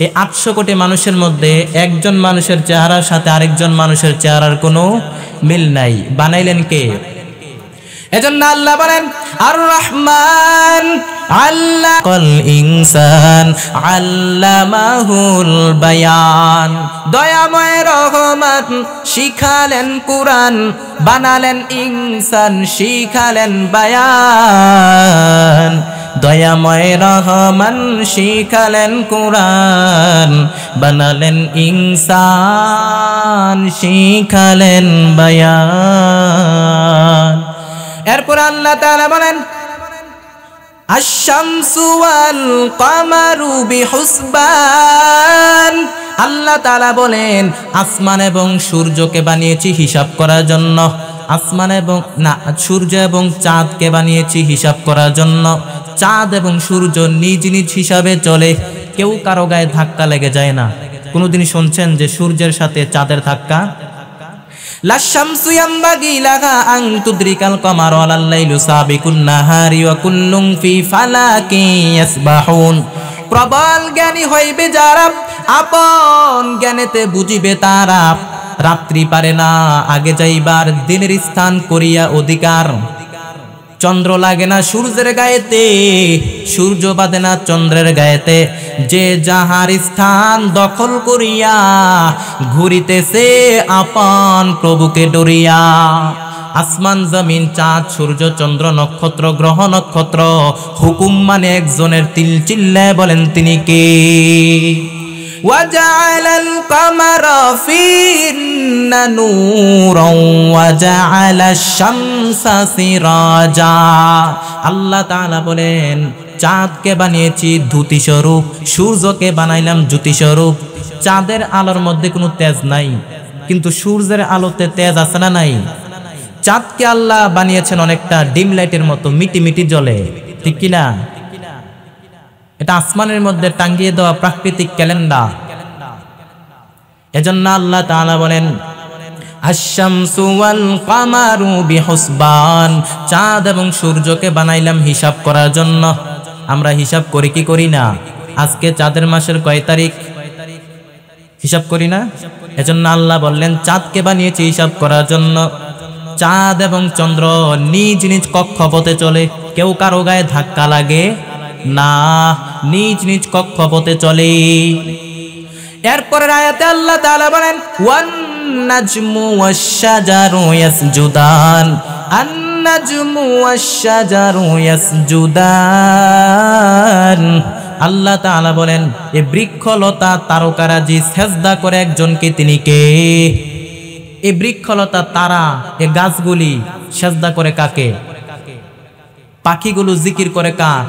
এই 800 কোটি মানুষের মধ্যে একজন মানুষের চেহারার সাথে আরেকজন মানুষের চেহারার কোনো মিল নাই। বানাইলেন কে? এজন্য আল্লাহ বলেন আর রহমান আল্লামাল ইনসান আল্লামাহুল বায়ান। দয়াময় রহমান শিখালেন কুরআন, বানালেন ইনসান, শিখালেন বায়ান। দয়াময় রহমান শিখালেন কুরআন, বানালেন ইনসান, শিখালেন বায়ান। এরপর আল্লাহ তাআলা বলেন আশ-শামসু ওয়াল কামারু বিহুসবান। আল্লাহ তাআলা বলেন আসমান এবং সূর্যকে বানিয়েছি হিসাব করার জন্য, আসমান এবং না সূর্য এবং চাঁদকে বানিয়েছি হিসাব করার জন্য। চাঁদ এবং সূর্য নিজ নিজ হিসাবে চলে, কেউ কারো গায়ে ধাক্কা লেগে যায় না। কোনোদিন শুনছেন যে সূর্যের সাথে চাঁদের ধাক্কা? লাশ-শামসু ইয়ামবাগি লাহা আন তুদরিকাল কামারা ওয়ালাল লাইলু সাবিকুন নাহারি ওয়া কুল্লুন ফি ফালাকি ইয়াসবাহুন। প্রবল জ্ঞানী হইবে যারা, আপন জ্ঞানেতে বুঝিবে তারা, রাত্রি পারে না আগে যাইবার, দিনের স্থান করিয়া অধিকার। চন্দ্র লাগে না সূর্যের গায়েতে, সূর্য বাঁধে না চন্দ্রের গায়েতে। যে যাহার স্থান দখল করিয়া, ঘুরিতেছে আপন প্রভুকে ডরিয়া। আসমান জমিন চাঁদ সূর্য চন্দ্র নক্ষত্র গ্রহ নক্ষত্র, হুকুম মানে একজনের, তিল চিল্লায় বলেন তিনি কে? وجعل القمر فيهن نورا وجعل الشمس سراجا। আল্লাহ তাআলা বলেন চাঁদকে বানিয়েছি দ্যুতি স্বরূপ, সূর্যকে বানাইলাম জ্যোতি স্বরূপ। চাঁদের আলোর মধ্যে কোনো তেজ নাই, কিন্তু সূর্যের আলোতে তেজ আছে না নাই? চাঁদকে আল্লাহ বানিয়েছেন অনেকটা ডিম লাইটের মতো, মিটি মিটি জ্বলে, ঠিক কিনা? এটা আসমানের মধ্যে টাঙ্গিয়ে দেওয়া প্রাকৃতিক ক্যালেন্ডার। এজন্য আল্লাহ তাআলা বলেন আশ-শামসু ওয়াল কামারু বিহুসবান, চাঁদ এবং সূর্যকে বানাইলাম হিসাব করার জন্য। আমরা হিসাব করি কি করি না? আজকে চাঁদের মাসের কয় তারিখ হিসাব করি না? এজন্য আল্লাহ বললেন চাঁদকে বানিয়েছি হিসাব করার জন্য। চাঁদ এবং চন্দ্র নিজ নিজ কক্ষপথে চলে, কেউ কারো গায়ে ধাক্কা লাগে না, নিজ নিজ কক্ষপথে চলে। এরপরের আয়াতে আল্লাহ তাআলা বলেন ওয়ান নাজমু ওয়াশ-শাজারু ইয়াসজুদান, আন-নাজমু ওয়াশ-শাজারু ইয়াসজুদান। আল্লাহ তাআলা বলেন এই বৃক্ষলতা তারকারাজি সেজদা করে একজনকে, তিনি কে? এই বৃক্ষলতা তারা এই গাছগুলি সেজদা করে কাকে? পাখিগুলো জিকির করে কার?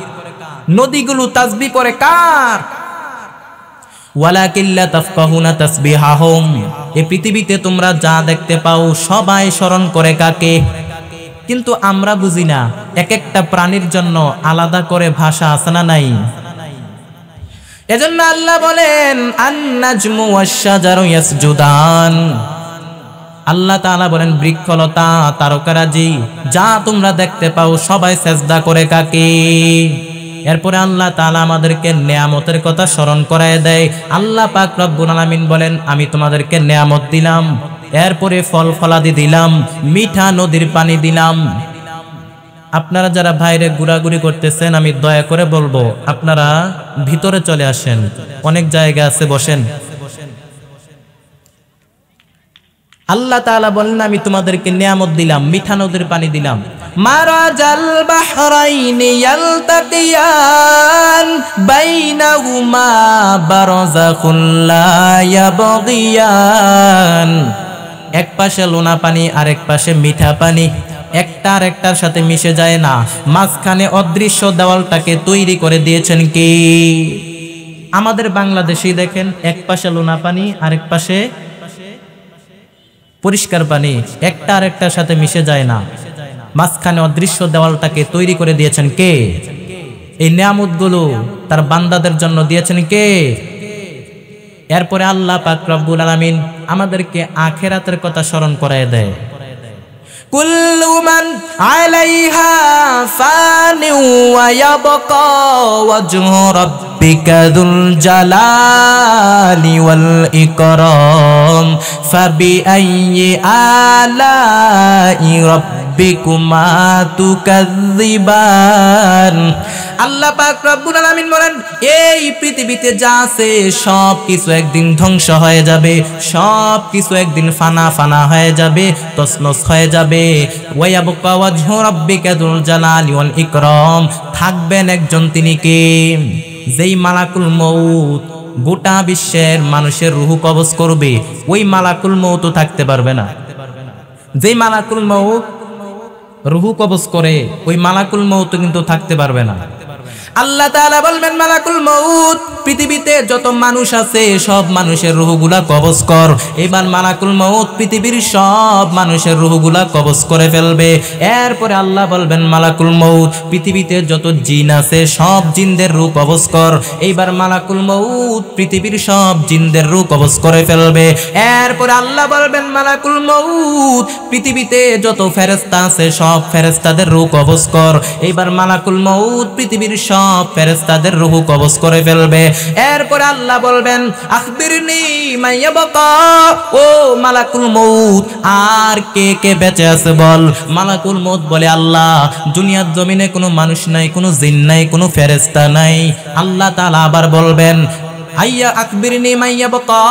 নদীগুলো তাসবিহ করে কার? ওয়ালাকিন লা তাফকাহুনা তাসবিহাহুম, এই পৃথিবীতে তোমরা যা দেখতে পাও সবাই স্মরণ করে কাকে? কিন্তু আমরা বুঝি না, এক একটা প্রাণীর জন্য আলাদা করে ভাষা আছে না নাই? এজন্য আল্লাহ বলেন আন-নাজমু ওয়াশ-শাজারু ইয়াসজুদান। আল্লাহ তাআলা বলেন বৃক্ষলতা তারকারাজি যা তোমরা দেখতে পাও সবাই সেজদা করে কাকে? এরপরে আল্লাহ তাআলা আমাদেরকে নেয়ামতের কথা স্মরণ করায় দেয়। আল্লাহ পাক রব্বুল আলামিন বলেন আমি তোমাদেরকে নেয়ামত দিলাম, এরপরে ফল ফলাদি দিলাম, মিঠা নদীর পানি দিলাম। আপনারা যারা বাইরে ঘোরাঘুরি করতেছেন, আমি দয়া করে বলবো আপনারা ভিতরে চলে আসেন, অনেক জায়গা আছে, বসেন। আল্লাহ তাআলা বলেন আমি তোমাদেরকে নিয়ামত দিলাম, মিঠা নদীর পানি দিলাম। মারাজাল বাহরাইনি ইয়ালতাকিয়ান বাইনাহুমা বারযাখুন লা ইয়াবগিয়ান। এক পাশে লোনা পানি, আরেক পাশে মিঠা পানি, একটা আরেকটার সাথে মিশে যায় না। মাঝখানে অদৃশ্য দেওয়ালটাকে তৈরি করে দিয়েছেন কে? আমাদের বাংলাদেশেই দেখেন, এক পাশে লোনা পানি, আরেক পাশে পরিষ্কার পানি, একটা আরেকটার সাথে মিশে যায় না। মাঝখানে অদৃশ্য দেওয়ালটাকে তৈরি করে দিয়েছেন কে? এই নিয়ামতগুলো তার বান্দাদের জন্য দিয়েছেন কে? এরপরে আল্লাহ পাক রব্বুল আলামিন আমাদেরকে আখিরাতের কথা স্মরণ করায় দেয়। কুল্লু মান আলাইহা ফানি ওয়া ইয়াবকা ওয়াজহু রাব্বিকা যুল জালালি ওয়াল ইকরাম ফাবিআইয়ি আলাই রাব্বিকুমা তুকাযযিবান। আল্লাহ পাক রব্বুল আলামিন বলেন এই পৃথিবীতে যা আছে সব কিছু একদিন ধ্বংস হয়ে যাবে, সব কিছু একদিন ফানা ফানা হয়ে যাবে, তছনছ হয়ে যাবে। ওয়া ইয়াবকা ওয়াজহু রাব্বিকা যুল জালালি ওয়াল ইকরাম, থাকবেন একজন, তিনি কে? যেই মালাকুল মউত গোটা বিশ্বের মানুষের রূহ কবজ করবে, ওই মালাকুল মউত থাকতে পারবে না। যেই মালাকুল মউত রূহ কবজ করে, ওই মালাকুল মউত কিন্তু থাকতে পারবে না। আল্লাহ তাআলা বলবেন মালাকুল মউত পৃথিবীতে যত মানুষ আছে সব মানুষের রূহগুলা কবজ কর। এবার মালাকুল মউত পৃথিবীর সব মানুষের রূহগুলা কবজ করে ফেলবে। এরপরে আল্লাহ বলবেন মালাকুল মউত পৃথিবীতে যত জিন আছে সব জিনদের রূহ কবজ কর। এইবার মালাকুল মউত পৃথিবীর সব জিনদের রূহ কবজ করে ফেলবে। এরপরে আল্লাহ বলবেন মালাকুল মউত পৃথিবীতে যত ফেরেশতা আছে সব ফেরেশতাদের রূহ কবজ কর। এইবার মালাকুল মউত পৃথিবীর সব সব ফেরেশতাদের রূহ কবজ করে ফেলবে। এরপরে আল্লাহ বলবেন আখবিরনি মাইয়াবকা, ও মালাকুল মউত আর কে কে বেঁচে আছে বল। মালাকুল মউত বলে আল্লাহ দুনিয়ার জমিনে কোনো মানুষ নাই, কোনো জিন নাই, কোনো ফেরেশতা নাই। আল্লাহ তাআলা আবার বলবেন আইয়া আকবিরনি মাইয়াবকা,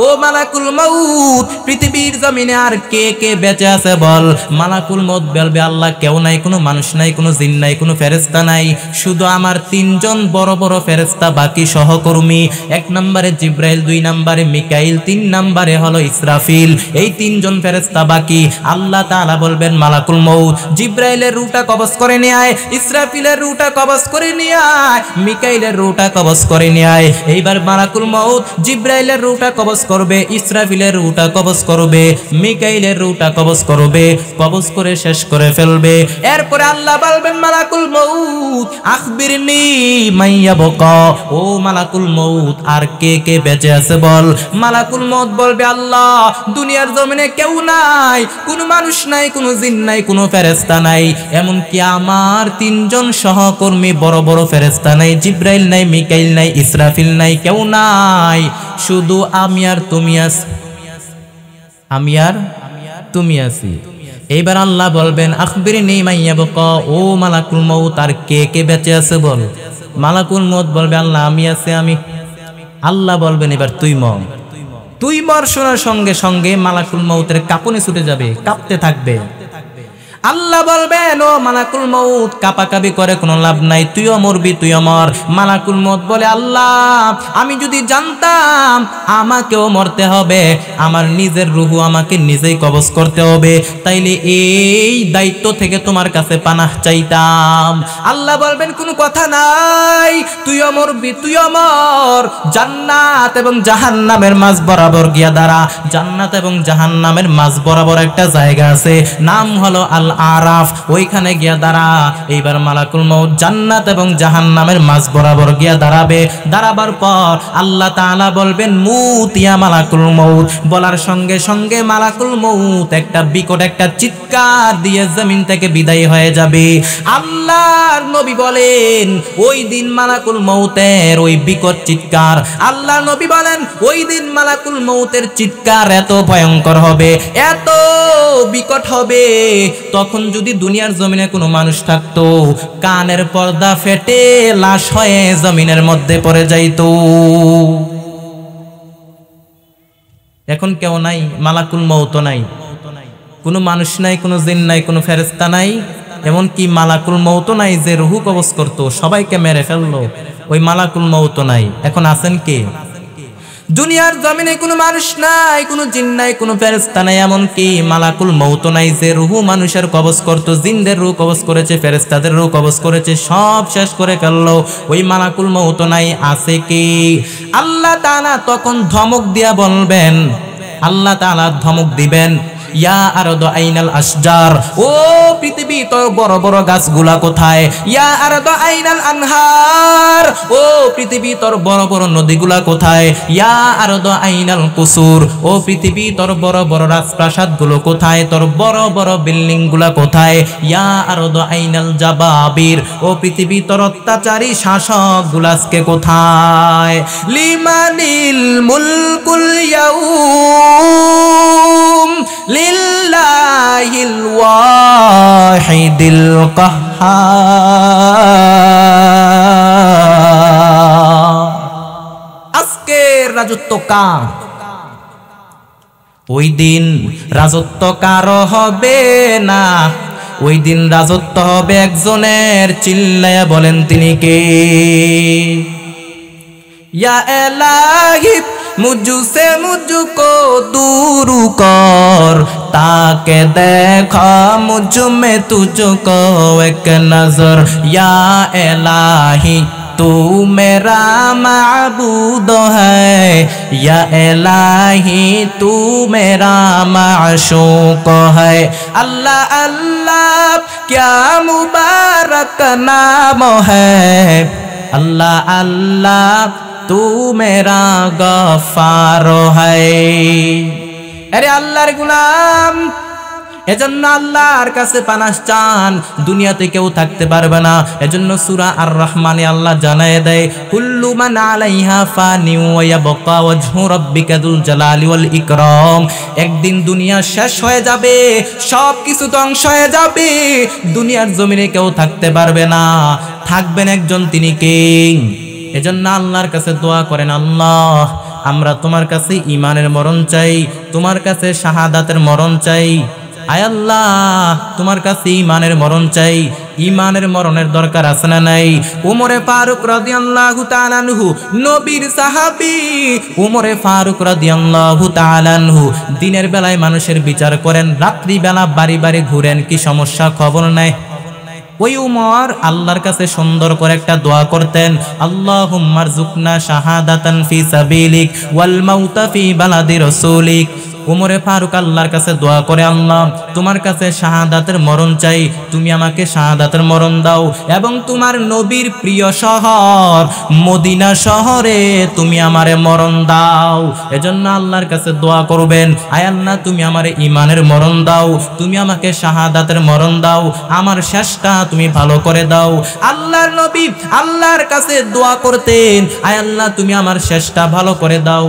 ও মালাকুল মউত পৃথিবীর জমিনে আর কে কে বেঁচে আছে বল। মালাকুল মউত বলবে আল্লাহ কেউ নাই, কোনো মানুষ নাই, কোনো জিন নাই, কোনো ফেরেশতা নাই, শুধু আমার তিনজন বড় বড় ফেরেশতা বাকি সহকর্মী। এক নম্বরে জিব্রাইল, দুই নম্বরে মিকাইল, তিন নম্বরে হলো ইসরাফিল। এই তিনজন ফেরেশতা বাকি। আল্লাহ তাআলা বলবেন মালাকুল মউত জিব্রাইলের রূহটা কবজ করে নিয়ে আয়, ইসরাফিলের রূহটা কবজ করে নিয়ে আয়, মিকাইলের রূহটা কবজ করে নিয়ে আয়। এইবার মালাকুল মউত জিব্রাইলের রূহটা কবজ করবে, ইসরাফিলের রূহটা কবজ করবে, মিকাইলের রূহটা কবজ করবে, কবজ করে শেষ করে ফেলবে। এরপরে আল্লাহ বলবেন মালাকুল মউত আখবিরনি মাইয়াবকা, ও মালাকুল মউত আর কে কে বেঁচে আছে বল। মালাকুল মউত বলবে আল্লাহ দুনিয়ার জমিনে কেউ নাই, কোনো মানুষ নাই, কোনো জিন নাই, কোনো ফেরেশতা নাই, এমনকি আমার তিনজন সহকর্মী বড় বড় ফেরেশতা নাই, জিব্রাইল নাই, মিকাইল নাই, ইসরাফিল নাই, কেউ নাই, শুধু আমি আর তুমি আছি, আমি আর তুমি আছি। এইবার আল্লাহ বলবেন আখবিরনি মাইয়াবকা, ও মালাকুল মউত আর কে কে বেঁচে আছে বল। মালাকুল মউত বলবে আল্লাহ আমি আছি, আমি। আল্লাহ বলবেন এবার তুই মর। তুই মর শোনার সঙ্গে সঙ্গে মালাকুল মউতের কাঁপুনি ছুটে যাবে, কাঁপতে থাকবে। আল্লাহ বলবেন ও মালাকুল মউত কাঁপাকাঁপি করে কোনো লাভ নাই, তুইও মরবি, তুইও মর। মালাকুল মউত বলে আল্লাহ আমি যদি জানতাম আমাকেও মরতে হবে, আমার নিজের রূহ আমাকে নিজেই কবজ করতে হবে, তাইলে এই দায়িত্ব থেকে তোমার কাছে পানাহ চাইতাম। আল্লাহ বলবেন কোনো কথা নাই, তুইও মরবি, তুইও মর। জান্নাত এবং জাহান্নামের মাঝ বরাবর গিয়া দাঁড়া। জান্নাত এবং জাহান্নামের মাঝ বরাবর একটা জায়গা আছে, নাম হলো আল আরাফ, ওইখানে গিয়া দাঁড়া। এইবার মালাকুল মউত জান্নাত এবং জাহান্নামের মাঝ বরাবর গিয়া দাঁড়াবে। দাঁড়াবার পর আল্লাহ তাআলা বলবেন মুত ইয়া মালাকুল মউত। বলার সঙ্গে সঙ্গে মালাকুল মউত একটা বিকট একটা চিৎকার দিয়ে জমিন থেকে বিদায় হয়ে যাবে। আল্লাহর নবী বলেন ওই দিন মালাকুল মউতের ওই বিকট চিৎকার, আল্লাহর নবী বলেন ওই দিন মালাকুল মউতের চিৎকার এত ভয়ঙ্কর হবে, এত বিকট হবে, তখন যদি দুনিয়ার জমিনে কোনো মানুষ থাকতো কানের পর্দা ফেটে লাশ হয়ে জমিনের মধ্যে পড়ে যাইতো। এখন কেউ নাই, মালাকুল মউত নাই, কোনো মানুষ নাই, কোনো জিন নাই, কোনো ফেরেশতা নাই, এমনকি মালাকুল মউত নাই যে রূহ কবজ করতো, সবাইকে মেরে ফেললো, ওই মালাকুল মউত নাই। এখন আছেন কে? দুনিয়ার জমিনে কোনো মানুষ নাই, কোনো জিন নাই, কোনো ফেরেশতা নাই, এমনকি মালাকুল মউত নাই যে রূহ মানুষের কবজ করত, জিনদের রূহ কবজ করেছে, ফেরেশতাদের রূহ কবজ করেছে, সব শেষ করে ফেললো, ওই মালাকুল মউত নাই। আছে কি? আল্লাহ তাআলা তখন ধমক দিয়া বলবেন, আল্লাহ তাআলা ধমক দিবেন ইয়া আরদু আইনাল আশজার, ও পৃথিবী তোর বড় বড় গাছগুলা কোথায়? ইয়া আরদু আইনাল আনহার, ও পৃথিবী তোর বড় বড় নদীগুলা কোথায়? ইয়া আরদু আইনাল কুসুর, ও পৃথিবী তোর বড় বড় রাজপ্রাসাদগুলো কোথায়? তোর বড় বড় বিল্ডিং গুলা কোথায়? ইয়া আরদু আইনাল জাবাবির, ও পৃথিবী তোর অত্যাচারী শাসক গুলাসকে কোথায়? লিমানিল মুলকুল ইয়াউম লিল্লাহিল ওয়াহিদিল কাহ্হার। আজকের রাজত্ব কার? ওই দিন রাজত্ব কারো হবে না, ওই দিন রাজত্ব হবে একজনের। চিল্লায়া বলেন তিনি কে? ইয়া এলাহি মুঝসে মুঝকো दूर कर, ताके देखा मुझ में तुझको एक नजर। या इलाही तू मेरा माबूद है, या इलाही तू मेरा माशूक है। अल्लाह अल्लाह क्या मुबारक नाम है, अल्लाह अल्लाह तू मेरा गफ्फार है। अरे अल्लाहर गुलाम, এজন্য আল্লাহর কাছে পানাহ চান, দুনিয়াতে কেউ থাকতে পারবে না। এজন্য সূরা আর রহমানে আল্লাহ জানায় দেয়, কুল্লু মান আলাইহা ফানি ওয়া ইয়াবকা ওয়াজহু রাব্বিকা যুল জালালি ওয়াল ইকরাম। একদিন দুনিয়া শেষ হয়ে যাবে, সব কিছু ধ্বংস হয়ে যাবে, দুনিয়ার জমিনে কেউ থাকতে পারবে না, থাকবেন একজন, তিনি কে? এজন্য আল্লাহর কাছে দোয়া করেন, আল্লাহ আমরা তোমার কাছে ঈমানের মরণ চাই, তোমার কাছে শাহাদাতের মরণ চাই। আয় আল্লাহ তোমার কাছে ঈমানের মরণ চাই। ঈমানের মরণের দরকার আছে না নাই? ওমরে ফারুক রাদিয়াল্লাহু তাআলা আনহু, নবীর সাহাবী ওমরে ফারুক রাদিয়াল্লাহু তাআলা আনহু দিনের বেলায় মানুষের বিচার করেন, রাত্রি বেলা বাড়ি বাড়ি ঘুরেন, কি সমস্যা খবর নাই। ওই উমর আল্লাহর কাছে সুন্দর করে একটা দোয়া করতেন, আল্লাহুম্মা রযুকনা শাহাদাতান ফি সাবিলিক ওয়াল মাউতা ফি বালাদি রাসূলিক। ওমরে ফারুক আল্লাহর কাছে দোয়া করে, আল্লাহ তোমার কাছে শাহাদাতের মরণ চাই, তুমি আমাকে শাহাদাতের মরণ দাও, এবং তোমার নবীর প্রিয় শহর মদিনা শহরে তুমি আমারে মরণ দাও। এজন্য আল্লাহর কাছে দোয়া করবেন, আয় আল্লাহ তুমি আমারে ঈমানের মরণ দাও, তুমি আমাকে শাহাদাতের মরণ দাও, আমার শেষটা তুমি ভালো করে দাও। আল্লাহর নবী আল্লাহর কাছে দোয়া করতেন, আয় আল্লাহ তুমি আমার শেষটা ভালো করে দাও।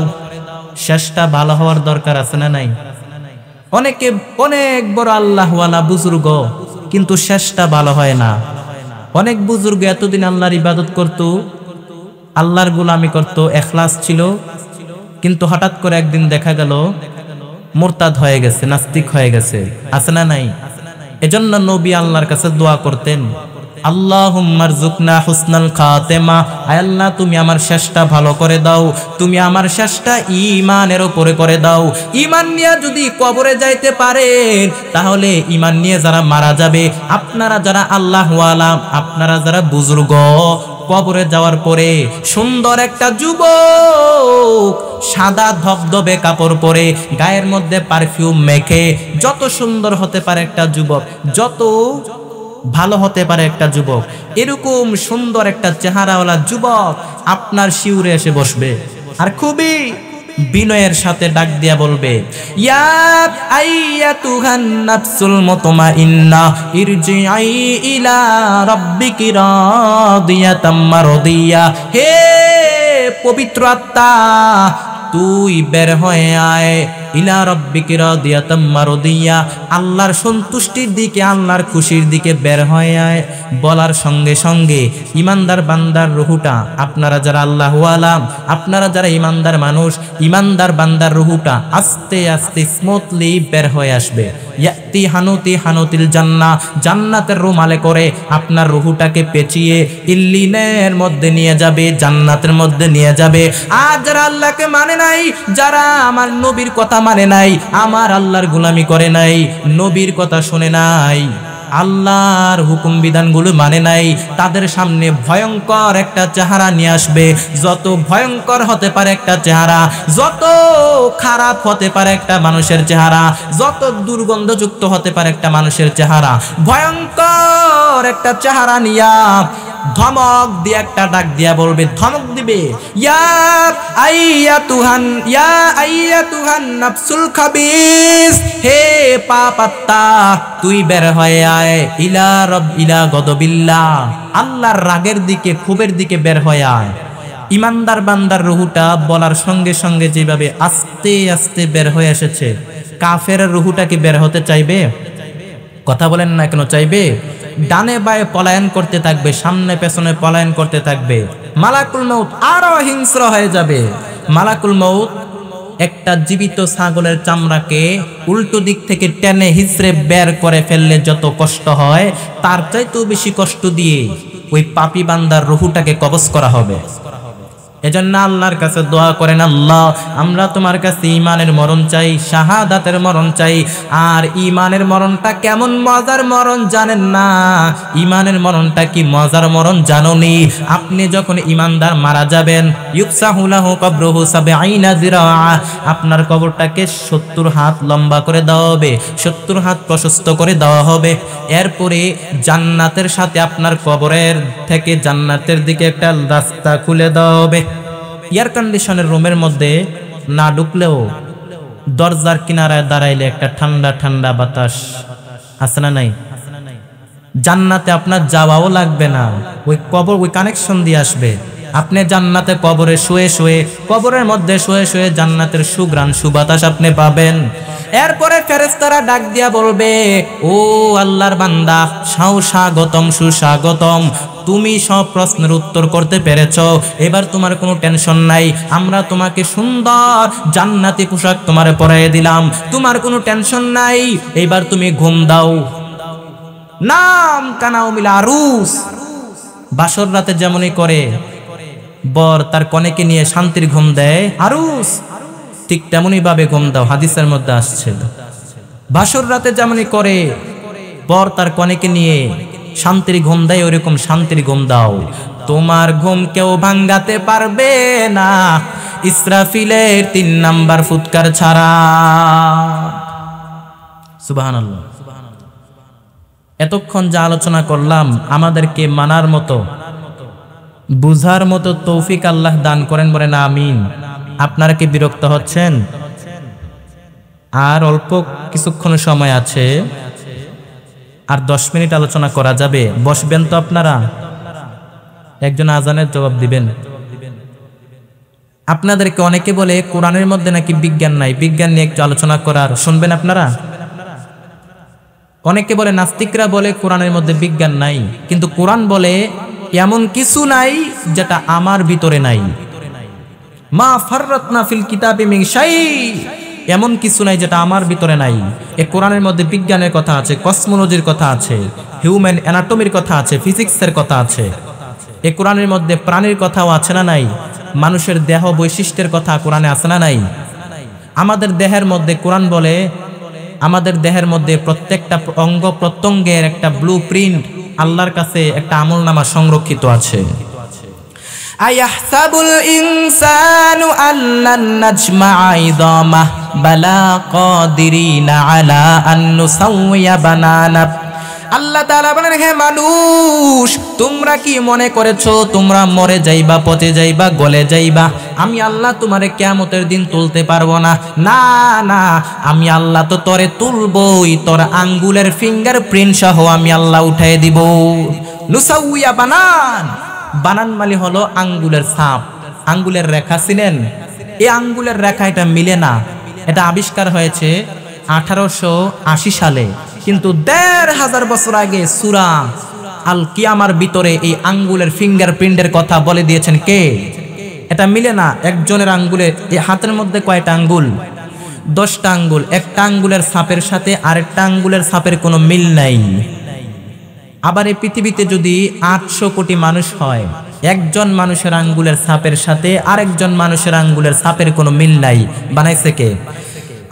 শেষটা ভালো হওয়ার দরকার আছে না নাই? অনেকে অনেক বড় আল্লাহওয়ালা বুজুর্গ, কিন্তু শেষটা ভালো হয় না। অনেক বুজুর্গ এতদিন আল্লাহর ইবাদত করত, আল্লাহর গোলামি করত, ইখলাস ছিল, কিন্তু হঠাৎ করে একদিন দেখা গেল মুরতাদ হয়ে গেছে, নাস্তিক হয়ে গেছে, আছে না নাই? এজন্য নবী আল্লাহর কাছে দোয়া করতেন, আল্লাহুম্মা রযুকনা হুসনাল খাতেমা, আয় আল্লাহ তুমি আমার শেষটা ভালো করে দাও, তুমি আমার শেষটা ঈমানের উপরে করে দাও। ঈমান নিয়ে যদি কবরে যাইতে পারেন, তাহলে ঈমান নিয়ে যারা মারা যাবে, আপনারা যারা আল্লাহওয়ালা, আপনারা যারা বুজুর্গ, কবরে যাওয়ার পরে সুন্দর একটা যুবক সাদা ধবধবে কাপড় পরে, গায়ের মধ্যে পারফিউম মেখে, যত সুন্দর হতে পারে একটা যুবক, যত ভালো হতে পারে একটা যুবক, এরকম সুন্দর একটা চেহারাওয়ালা যুবক আপনার শিউরে এসে বসবে, আর খুবই বিনয়ের সাথে ডাক দিয়া বলবে, ইয়া আইয়াতুহান নাফসুল মুতমাইন্না ইরজিই ইলা রাব্বিকি রাদিয়াতাম মারদিয়া। হে পবিত্র আত্মা, তুই বের হয়ে আয়, ইলা রাব্বিকি রাদিয়াতাম মারদিয়া, আল্লাহর সন্তুষ্টির দিকে, আল্লাহর খুশির দিকে বের হয়ে আয়। বলার সঙ্গে সঙ্গে ইমানদার বান্দার রুহুটা, আপনারা যারা আল্লাহওয়ালা, আপনারা যারা ইমানদার মানুষ, ইমানদার বান্দার রুহুটা আস্তে আস্তে স্মুথলি বের হয়ে আসবে। ইয়াতি হানুতি হানুতিল জান্নাহ, জান্নাতের রুমালে করে আপনার রুহুটাকে পেঁচিয়ে ইল্লিনের মধ্যে নিয়ে যাবে, জান্নাতের মধ্যে নিয়ে যাবে। আর যারা আল্লাহকে মানে নাই, যারা আমার নবীর কথা মানে নাই, আমার আল্লাহর গোলামি করে নাই, নবীর কথা শুনে নাই, আল্লাহর হুকুম বিধানগুলো মানে নাই, তাদের সামনে ভয়ঙ্কর একটা চেহারা নিয়ে আসবে। যত ভয়ঙ্কর হতে পারে একটা চেহারা, যত খারাপ হতে পারে একটা মানুষের চেহারা, যত দুর্গন্ধযুক্ত হতে পারে একটা মানুষের চেহারা, ভয়ঙ্কর একটা চেহারা নিয়া ধমক দিয়ে একটা ডাক দিয়া বলবে, ধমক দিবে, ইয়া আইয়াতুহান নাফসুল খাবিস, হে পাপাত্তা, তুই বের হয়ে আয়, ইলা গদবিল্লাহ, আল্লাহর রাগের দিকে, ক্ষোভের দিকে বের হয়ে আয়। ইমানদার বান্দার রুহুটা বলার সঙ্গে সঙ্গে যেভাবে আস্তে আস্তে বের হয়ে এসেছে, কাফের রুহুটা কি বের হতে চাইবে? কথা বলেন না কেন, চাইবে? ডানে বায়ে পলায়ন করতে থাকবে, সামনে পেছনে পলায়ন করতে থাকবে। মালাকুল মউত আরো হিংস্র হয়ে যাবে। মালাকুল মউত একটা জীবিত ছাগলের চামড়াকে উল্টো দিক থেকে টেনে হিচড়ে বের করে ফেললে যত কষ্ট হয়, তার চাইতেও বেশি কষ্ট দিয়ে ওই পাপী বান্দার রুহুটাকে কবজ করা হবে। এজন্য আল্লাহর কাছে দোয়া করেন, আল্লাহ আমরা তোমার কাছে ঈমানের মরণ চাই, শাহাদাতের মরণ চাই। আর ঈমানের মরণটা কেমন মজার মরণ জানেন না? ঈমানের মরণটা কি মজার মরণ জানোনি? আপনি যখন ঈমানদার মারা যাবেন, ইউকসাহু লাহু কবরুহু ৭০ যিরাআ, আপনার কবরটাকে ৭০ হাত লম্বা করে দেওয়া হবে, ৭০ হাত প্রশস্ত করে দেওয়া হবে। এরপরে জান্নাতের সাথে আপনার কবরের থেকে জান্নাতের দিকে একটা রাস্তা খুলে দেওয়া হবে। এয়ার কন্ডিশনের রুমের মধ্যে না ঢুকলেও দরজার কিনারায় দাঁড়াইলে একটা ঠান্ডা ঠান্ডা বাতাস আছে না নাই? জান্নাতে আপনার যাওয়াও লাগবে না, ওই কবর ওই কানেকশন দিয়ে আসবে। আপনি জান্নাতে কবরে শুয়ে শুয়ে, কবরের মধ্যে শুয়ে শুয়ে জান্নাতের সুঘ্রাণ সুবাতাস আপনি পাবেন। এরপরে ফেরেশতারা ডাক দিয়া বলবে, ও আল্লাহর বান্দা, স্বাগতম সুস্বাগতম, তুমি সব প্রশ্নের উত্তর করতে পেরেছো, এবার তোমার কোনো টেনশন নাই, আমরা তোমাকে সুন্দর জান্নাতি পোশাক তোমারে পরাইয়ে দিলাম, তোমার কোনো টেনশন নাই, এবার তুমি ঘুম দাও। নাম কানাউমিল আরুস, বাসর রাতে যেমনই করে বর তার কনেকে নিয়ে শান্তির ঘুম দেয় আরুস, ঠিক তেমনই ভাবে ঘুম দাও। হাদিসের মধ্যে আসছে, বাসর রাতে যেমনই করে বর তার কনেকে নিয়ে শান্তির ঘুম দেয়, ওইরকম শান্তির ঘুম দাও। তোমার ঘুম কেউ ভাঙ্গাতে পারবে না ইসরাফিলের 3 নাম্বার ফুৎকার ছাড়া। সুবহানাল্লাহ। এতক্ষণ যা আলোচনা করলাম আমাদেরকে মানার মতো, বুঝার মতো তৌফিক আল্লাহ দান করেন, বলেন আমিন। আপনারা কি বিরক্ত হচ্ছেন? আর অল্প কিছুক্ষণ সময় আছে, আর 10 মিনিট আলোচনা করা যাবে। বসবেন তো আপনারা? একজন আজানের জবাব দিবেন। আপনাদেরকে অনেকে বলে কোরআনের মধ্যে নাকি বিজ্ঞান নাই, বিজ্ঞান নিয়ে একটু আলোচনা করার, শুনবেন আপনারা? অনেকে বলে, নাস্তিকরা বলে কোরআনের মধ্যে বিজ্ঞান নাই, কিন্তু কোরআন বলে এমন কিছু নাই যেটা আমার ভিতরে নাই। মা ফাররাতনা ফিল কিতাবি মিন শাই, এমন কিছু নাই যেটা আমার ভিতরে নাই। এই কোরআনের মধ্যে বিজ্ঞানের কথা আছে, কসমোলজির কথা আছে, হিউম্যান অ্যানাটমির কথা আছে, ফিজিক্সের কথা আছে। এই কোরআনের মধ্যে প্রাণীর কথাও আছে না নাই? মানুষের দেহ বৈশিষ্ট্যের কথা কোরআনে আছে না নাই? আমাদের দেহের মধ্যে কোরআন বলে আমাদের দেহের মধ্যে প্রত্যেকটা অঙ্গ প্রত্যঙ্গের একটা ব্লু প্রিন্ট আল্লাহর কাছে একটা আমলনামা সংরক্ষিত আছে। আয়াহসাবুল ইনসানু আল্লান নাজমা'a ইদামাহ বালা কাদিরিনা আলা আন নুসাউইয়া বানানা। আল্লাহ তাআলা বলেন, হে মানুষ, তোমরা কি মনে করেছো তোমরা মরে যাইবা, পচে যাইবা, গলে যাইবা, আমি আল্লাহ তোমারে কিয়ামতের দিন তুলতে পারবো না? না না, আমি আল্লাহ তো তরে তুলবই, তোর আঙ্গুলের ফিঙ্গার প্রিন্ট সহ আমি আল্লাহ উঠাই দিব। নুসাউইয়া বানান, বানান মানে হলো আঙ্গুলের ছাপ, আঙ্গুলের রেখা। ছিলেন এই আঙ্গুলের রেখা, এটা মিলে না, এটা আবিষ্কার হয়েছে 1880 সালে, কিন্তু 1500 বছর আগে সূরা আল কিয়ামার ভিতরে এই আঙ্গুলের ফিঙ্গারপ্রিন্টের কথা বলে দিয়েছেন কে? এটা মিলে না। একজনের আঙ্গুলে, এই হাতের মধ্যে কয়টা আঙ্গুল? 10টা আঙ্গুল। একটা আঙ্গুলের ছাপের সাথে আরেকটা আঙ্গুলের ছাপের কোনো মিল নাই। আবার এই পৃথিবীতে যদি 800 কোটি মানুষ হয়, একজন মানুষের আঙ্গুলের ছাপের সাথে আরেকজন মানুষের আঙ্গুলের ছাপের কোনো মিল নাই। বানাইছে কে?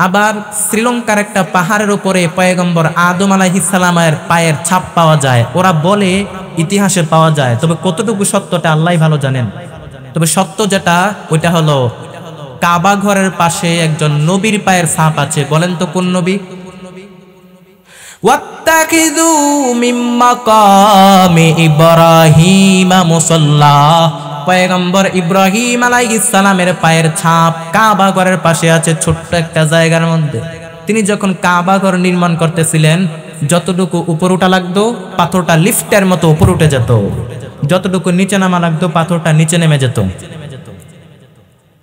আবার শ্রীলঙ্কার একটা পাহাড়ের উপরে পয়গম্বর আদম আলাইহিস সালামের পায়ের ছাপ পাওয়া যায়, ওরা বলে ইতিহাসে পাওয়া যায়, তবে কতটুকু সত্যটা আল্লাহই ভালো জানেন। তবে সত্য যেটা, ওইটা হলো কাবা ঘরের পাশে একজন নবীর পায়ের ছাপ আছে। বলেন তো কোন নবী? ওয়াত্তাখিযু মিন মাকামি ইব্রাহিম মুসাল্লা, পয়গম্বর ইব্রাহিম আলাইহিস সালামের পায়ের ছাপ কাবা ঘরের পাশে আছে, ছোট্ট একটা জায়গার মধ্যে। তিনি যখন কাবা ঘর নির্মাণ করতেছিলেন, যতটুকু উপর উঠা লাগতো পাথরটা লিফটের মতো উপর উঠে যেত, যতটুকু নিচে নামা লাগতো পাথরটা নিচে নেমে যেত।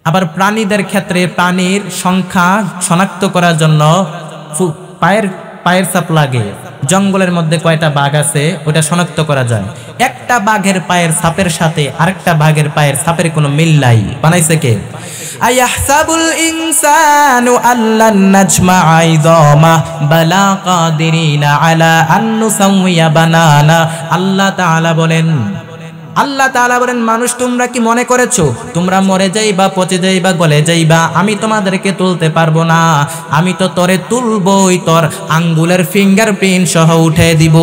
আবার প্রাণীদের ক্ষেত্রে প্রাণীর সংখ্যা শনাক্ত করার জন্য পায়ের ছাপ লাগে। জঙ্গলের মধ্যে কয়টা বাঘ আছে ওটা শনাক্ত করা যায়। একটা বাঘের পায়ের ছাপের সাথে আরেকটা বাঘের পায়ের ছাপের কোনো মিল নাই। বানাইছে কে? আয়াহসাবুল ইনসানু আল্লান নাজমা'a ইদামা বালা কাদিরিনা আলা আন নুসাউইয়া বানানা। আল্লাহ তাআলা বলেন, মানুষ তোমরা কি মনে করেছো তোমরা মরে যাইবা, পচে যাইবা, গলে যাইবা, আমি তোমাদেরকে তুলতে পারবো না? আমি তো তরে তুলবই, তোর আঙ্গুলের ফিঙ্গারপ্রিন্ট সহ উঠে দিব।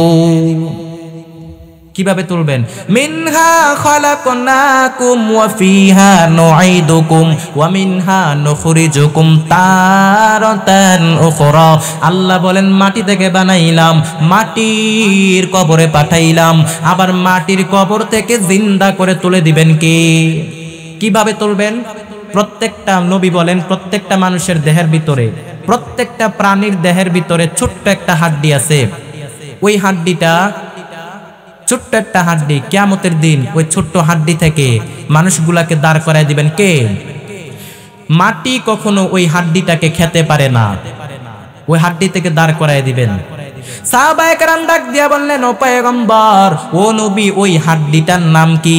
কিভাবে তুলবেন? মিনহা খালাকনাকুম ওয়া ফিহা নুঈদুকুম ওয়া মিনহা নুখরিজুকুম তারাতান উখরা। আল্লাহ বলেন, মাটি থেকে বানাইলাম, মাটির কবরে পাঠাইলাম, আবার মাটির কবর থেকে জিন্দা করে তুলে দিবেন কে? কিভাবে তুলবেন? প্রত্যেকটা নবী বলেন প্রত্যেকটা মানুষের দেহের ভিতরে, প্রত্যেকটা প্রাণীর দেহের ভিতরে ছোট্ট একটা হাড্ডি আছে। ওই হাড্ডিটা, ছোট্ট একটা হাড্ডি, কিয়ামতের দিন ওই ছোট্ট হাড্ডি থেকে মানুষগুলাকে দাঁড় করায় দিবেন কে? মাটি কখনো ওই হাড্ডিটাকে খেতে পারে না, ওই হাড্ডি থেকে দাঁড় করায় দিবেন। সাহাবায়ে কেরাম ডাক দিয়া বললেন, ও পয়গম্বর, ও নবী, ওই হাড্ডিটার নাম কি?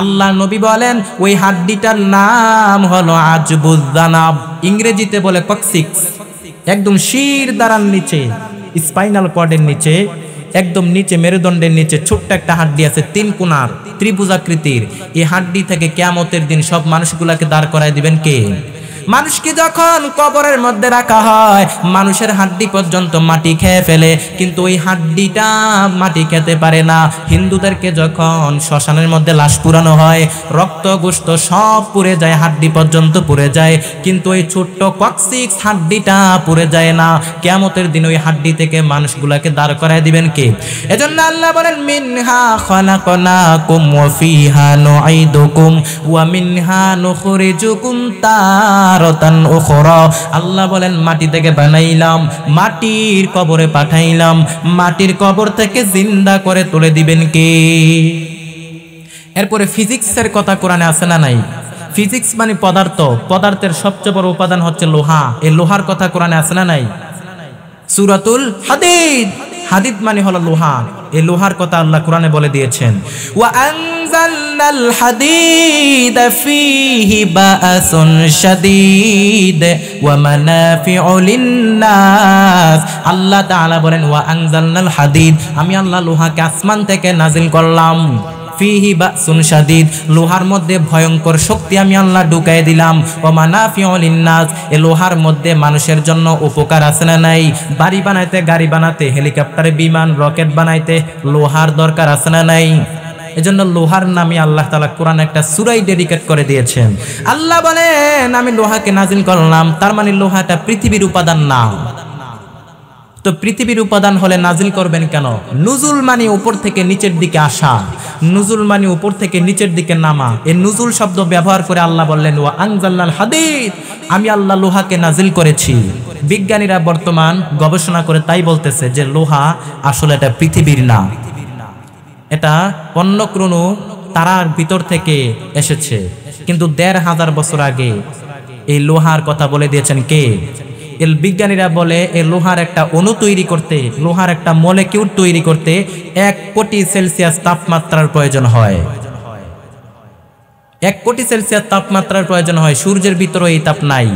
আল্লাহ নবী বলেন, ওই হাড্ডিটার নাম হলো আজবুজ জানাব, ইংরেজিতে বলে কক্সিক্স। একদম শির দ্বারার নিচে, স্পাইনাল কর্ডের নিচে, একদম নিচে মেরুদণ্ডের নিচে ছোট্ট একটা হাড্ডি আছে, 3 কোণার ত্রিভুজাকৃতির। এই হাড্ডি থেকে কিয়ামতের দিন সব মানুষগুলাকে দাঁড় করায় দিবেন কে? মানুষকে যখন কবরের মধ্যে রাখা হয়, মানুষের হাড্ডি পর্যন্ত মাটি খেয়ে ফেলে, কিন্তু ওই হাড্ডিটা মাটি খেতে পারে না। হিন্দুদেরকে যখন শ্মশানের মধ্যে লাশ পুরানো হয়, রক্ত গোশত সব পুড়ে যায়, হাড্ডি পর্যন্ত পুড়ে যায়, কিন্তু ওই ছোট্ট কক্সিক্স হাড্ডিটা পুড়ে যায় না। কিয়ামতের দিন ওই হাড্ডি থেকে মানুষগুলাকে দাঁড় করায় দিবেন কে? এজন্য আল্লাহ বলেন, মিনহা খালাকনাকুম ওয়া ফিহা নুঈদুকুম ওয়া মিনহা নুখরিজুকুম তারাতান উখরা। আল্লাহ বলেন, মাটি থেকে বানাইলাম, মাটির কবরে পাঠাইলাম, মাটির কবর থেকে জিন্দা করে তুলে দিবেন কে? এরপরে ফিজিক্সের কথা কোরআনে আছে না নাই? ফিজিক্স মানে পদার্থ, পদার্থের সবচেয়ে বড় উপাদান হচ্ছে লোহা। এই লোহার কথা কোরআনে আছে না নাই? সূরাতুল হাদিদ, হাদিদ মানে হলো লোহা। এই লোহার কথা আল্লাহ কোরআনে বলে দিয়েছেন, ওয়া আনজালনাল হাদিদ ফীহি বাআসুন শাদীদ ওয়া মানাফিউ লিন-নাস। আল্লাহ তাআলা বলেন, ওয়া আনজালনাল হাদিদ, আমি আল্লাহ লোহাকে আসমান থেকে নাজিল করলাম। ফিহি বাসুন শাদীদ, লোহার মধ্যে ভয়ঙ্কর শক্তি আমি আল্লাহ ঢুকাই দিলাম। ওয়া মানাফিউ লিন-নাস, এই লোহার মধ্যে মানুষের জন্য উপকার আছে না নাই? বাড়ি বানাইতে, গাড়ি বানাতে, হেলিকপ্টার, বিমান, রকেট বানাইতে লোহার দরকার আছে না নাই? এজন্য লোহার নামে আল্লাহ তাআলা কোরআন একটা সূরাই ডেডিকেট করে দিয়েছেন। আল্লাহ বলেন, আমি লোহাকে নাজিল করলাম, তার মানে লোহাটা পৃথিবীর উপাদান না। তো পৃথিবীর উপাদান হলে নাজিল করবেন কেন? নুজুল মানে উপর থেকে নিচের দিকে আসা, নুজুল মানে উপর থেকে নিচের দিকে নামা। এই নুজুল শব্দ ব্যবহার করে আল্লাহ বললেন, ওয়া আনজালনাল হাদিদ, আমি আল্লাহ লোহাকে নাজিল করেছি। বিজ্ঞানীরা বর্তমান গবেষণা করে তাই বলতেছে যে লোহা আসলে এটা পৃথিবীর না, এটা অন্য কোনো তারার ভিতর থেকে এসেছে। কিন্তু ১৫০০ বছর আগে এই লোহার কথা বলে দিয়েছেন কে? এই বিজ্ঞানীরা বলে, এই লোহার একটা অণু তৈরি করতে, লোহার একটা মলিকিউল তৈরি করতে 1 কোটি সেলসিয়াস তাপমাত্রার প্রয়োজন হয়। 1 কোটি সেলসিয়াস তাপমাত্রার প্রয়োজন হয়। সূর্যের ভিতরে এই তাপ নাই।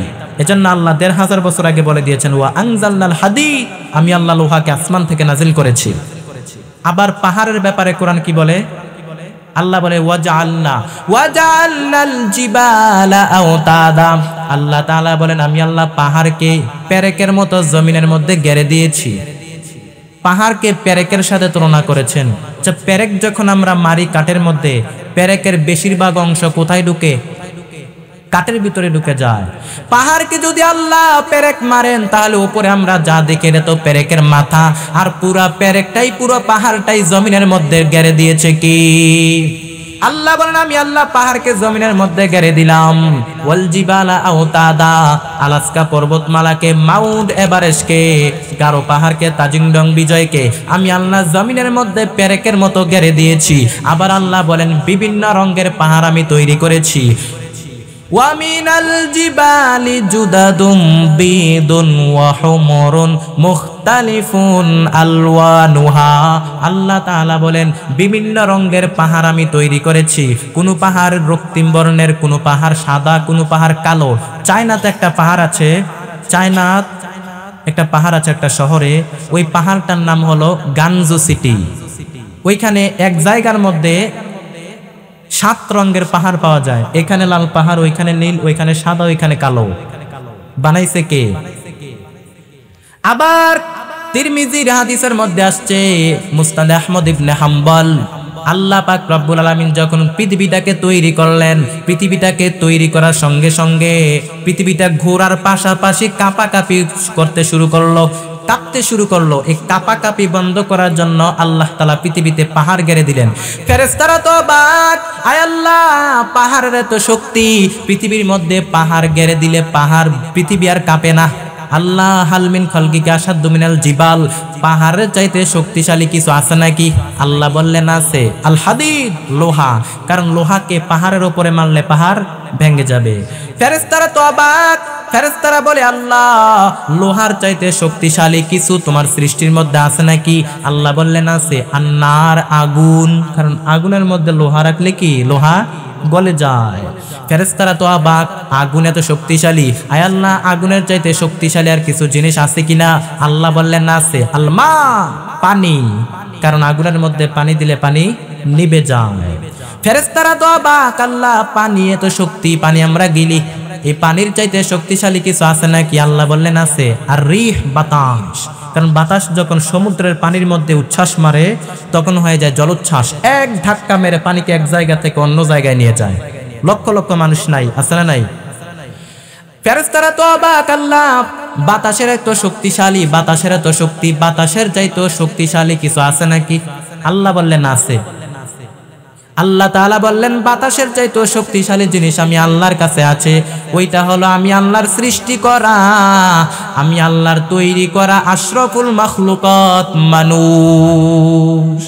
এজন্য আল্লাহ ১৫০০ বছর আগে বলে দিয়েছেন, ওয়া আনজালনাল হাদিদ, আমি আল্লাহ লোহাকে আসমান থেকে নাজিল করেছি। আবার পাহাড়ের ব্যাপারে কোরআন কি বলে? আল্লাহ বলে, ওয়াজআলনাল জিবালা আওতাদা, আল্লাহ তাআলা বলেন, আমি আল্লাহ পাহাড়কে পেরেকের মতো জমিনের মধ্যে গেড়ে দিয়েছি। পাহাড়কে পেরেকের সাথে তুলনা করেছেন। আচ্ছা, পেরেক যখন আমরা মারি কাঠের মধ্যে, পেরেকের বেশিরভাগ অংশ কোথায় ঢুকে? কাঠের ভিতরে ঢুকে যায়। পাহাড়কে যদি আল্লাহ পেরেক মারেন, তাহলে উপরে আমরা যা দেখি এটা তো পেরেকের মাথা, আর পুরা পেরেকটাই, পুরো পাহাড়টাই জমিনের মধ্যে গেড়ে দিয়েছে কি? আল্লাহ বলেন, আমি আল্লাহ পাহাড়কে জমিনের মধ্যে গেড়ে দিলাম। ওয়াল জিবালা আওতাদা, আলাস্কা পর্বতমালাকে, মাউন্ট এভারেস্টকে, গারো পাহাড়কে, তাজিংডং বিজয়কে আমি আল্লাহ জমিনের মধ্যে পেরেকের মতো গেড়ে দিয়েছি। আবার আল্লাহ বলেন, বিভিন্ন রঙের পাহাড় আমি তৈরি করেছি। ওয়া মিনাল জিবালি জুদাদুম বিদুন ওয়া হুমরুন মুখতালিফুন আলওয়ানুহা, আল্লাহ তাআলা বলেন, বিভিন্ন রঙের পাহাড় আমি তৈরি করেছি। কোনো পাহাড় রক্তিম বর্ণের, কোনো পাহাড় সাদা, কোনো পাহাড় কালো। চায়নাতে একটা পাহাড় আছে, চায়নাত একটা পাহাড় আছে একটা শহরে, ওই পাহাড়টার নাম হলো গানজু সিটি। ওইখানে এক জায়গার মধ্যে 7 রঙের পাহাড় পাওয়া যায়। এখানে লাল পাহাড়, ওইখানে নীল, ওইখানে সাদা, ওইখানে কালো। বানাইছে কে? আবার তিরমিজির হাদিসের মধ্যে আসছে, মুসনাদে আহমদ ইবনে হাম্বল, আল্লাহ পাক রব্বুল আলামিন যখন পৃথিবীটাকে তৈরি করলেন, পৃথিবীটাকে তৈরি করার সঙ্গে সঙ্গে পৃথিবীটা ঘোরার পাশাপাশি কাঁপাকাঁপি করতে শুরু করলো। কাঁপতে শুরু করলো। এই কাঁপাকাঁপি বন্ধ করার জন্য আল্লাহ তাআলা পৃথিবীতে পাহাড় গেড়ে দিলেন। ফেরেশতারা তো অবাক, আয় আল্লাহ, পাহাড়ের এত শক্তি, পৃথিবীর মধ্যে পাহাড় গেড়ে দিলে পাহাড় পৃথিবী আর কাঁপে না। আল্লাহ হালমিন খলকিকা আসাদ্দু মিনাল জিবাল, পাহাড়ের চাইতে শক্তিশালী কিছু আছে নাকি? আল্লাহ বললেন আছে, আল হাদিদ, লোহা, কারণ লোহাকে পাহাড়ের উপরে মারলে পাহাড় ভেঙে যাবে। ফেরেশতারা তো অবাক, ফেরেশতারা বলে আল্লাহ লোহার চাইতে শক্তিশালী কিছু তোমার সৃষ্টির মধ্যে আছে নাকি? আল্লাহ বললেন আছে, আন্নার, আগুন, কারণ আগুনের মধ্যে লোহা রাখলে কি লোহা গলে যায়। ফেরেশতারা তো অবাক, আগুন এত শক্তিশালী, আয় আল্লাহ আগুনের চাইতে শক্তিশালী আর কিছু জিনিস আছে কিনা? আল্লাহ বললেন আছে, আলমা, পানি, কারণ আগুনের মধ্যে পানি দিলে পানি নিভে যায়। ফেরেশতারা তো অবাক, আল্লাহ পানি এত শক্তি, পানি আমরা গিলি, এই পানির চাইতে শক্তিশালী কিছু আছে নাকি? আল্লাহ বললেন আছে, আর রিহ, বাতাস, কারণ বাতাস যখন সমুদ্রের পানির মধ্যে উচ্ছ্বাস মারে তখন হয়ে যায় জলোচ্ছ্বাস, এক ধাক্কা মেরে পানিকে এক জায়গা থেকে অন্য জায়গায় নিয়ে যায়। লক্ষ লক্ষ মানুষ নাই, আছে না নাই? ফেরেশতারা তো অবাক, আল্লাহ বাতাসের এত শক্তিশালী, বাতাসের এত শক্তি, বাতাসের চাইতে শক্তিশালী কিছু আছে নাকি? আল্লাহ বললেন আছে। আল্লাহ তাআলা বললেন, বাতাসের চাইতে শক্তিশালী জিনিস আমি আল্লাহর কাছে আছে, ওইটা হলো আমি আল্লাহর সৃষ্টি করা, আমি আল্লাহর তৈরি করা আশরাফুল মাখলুকাত মানুষ।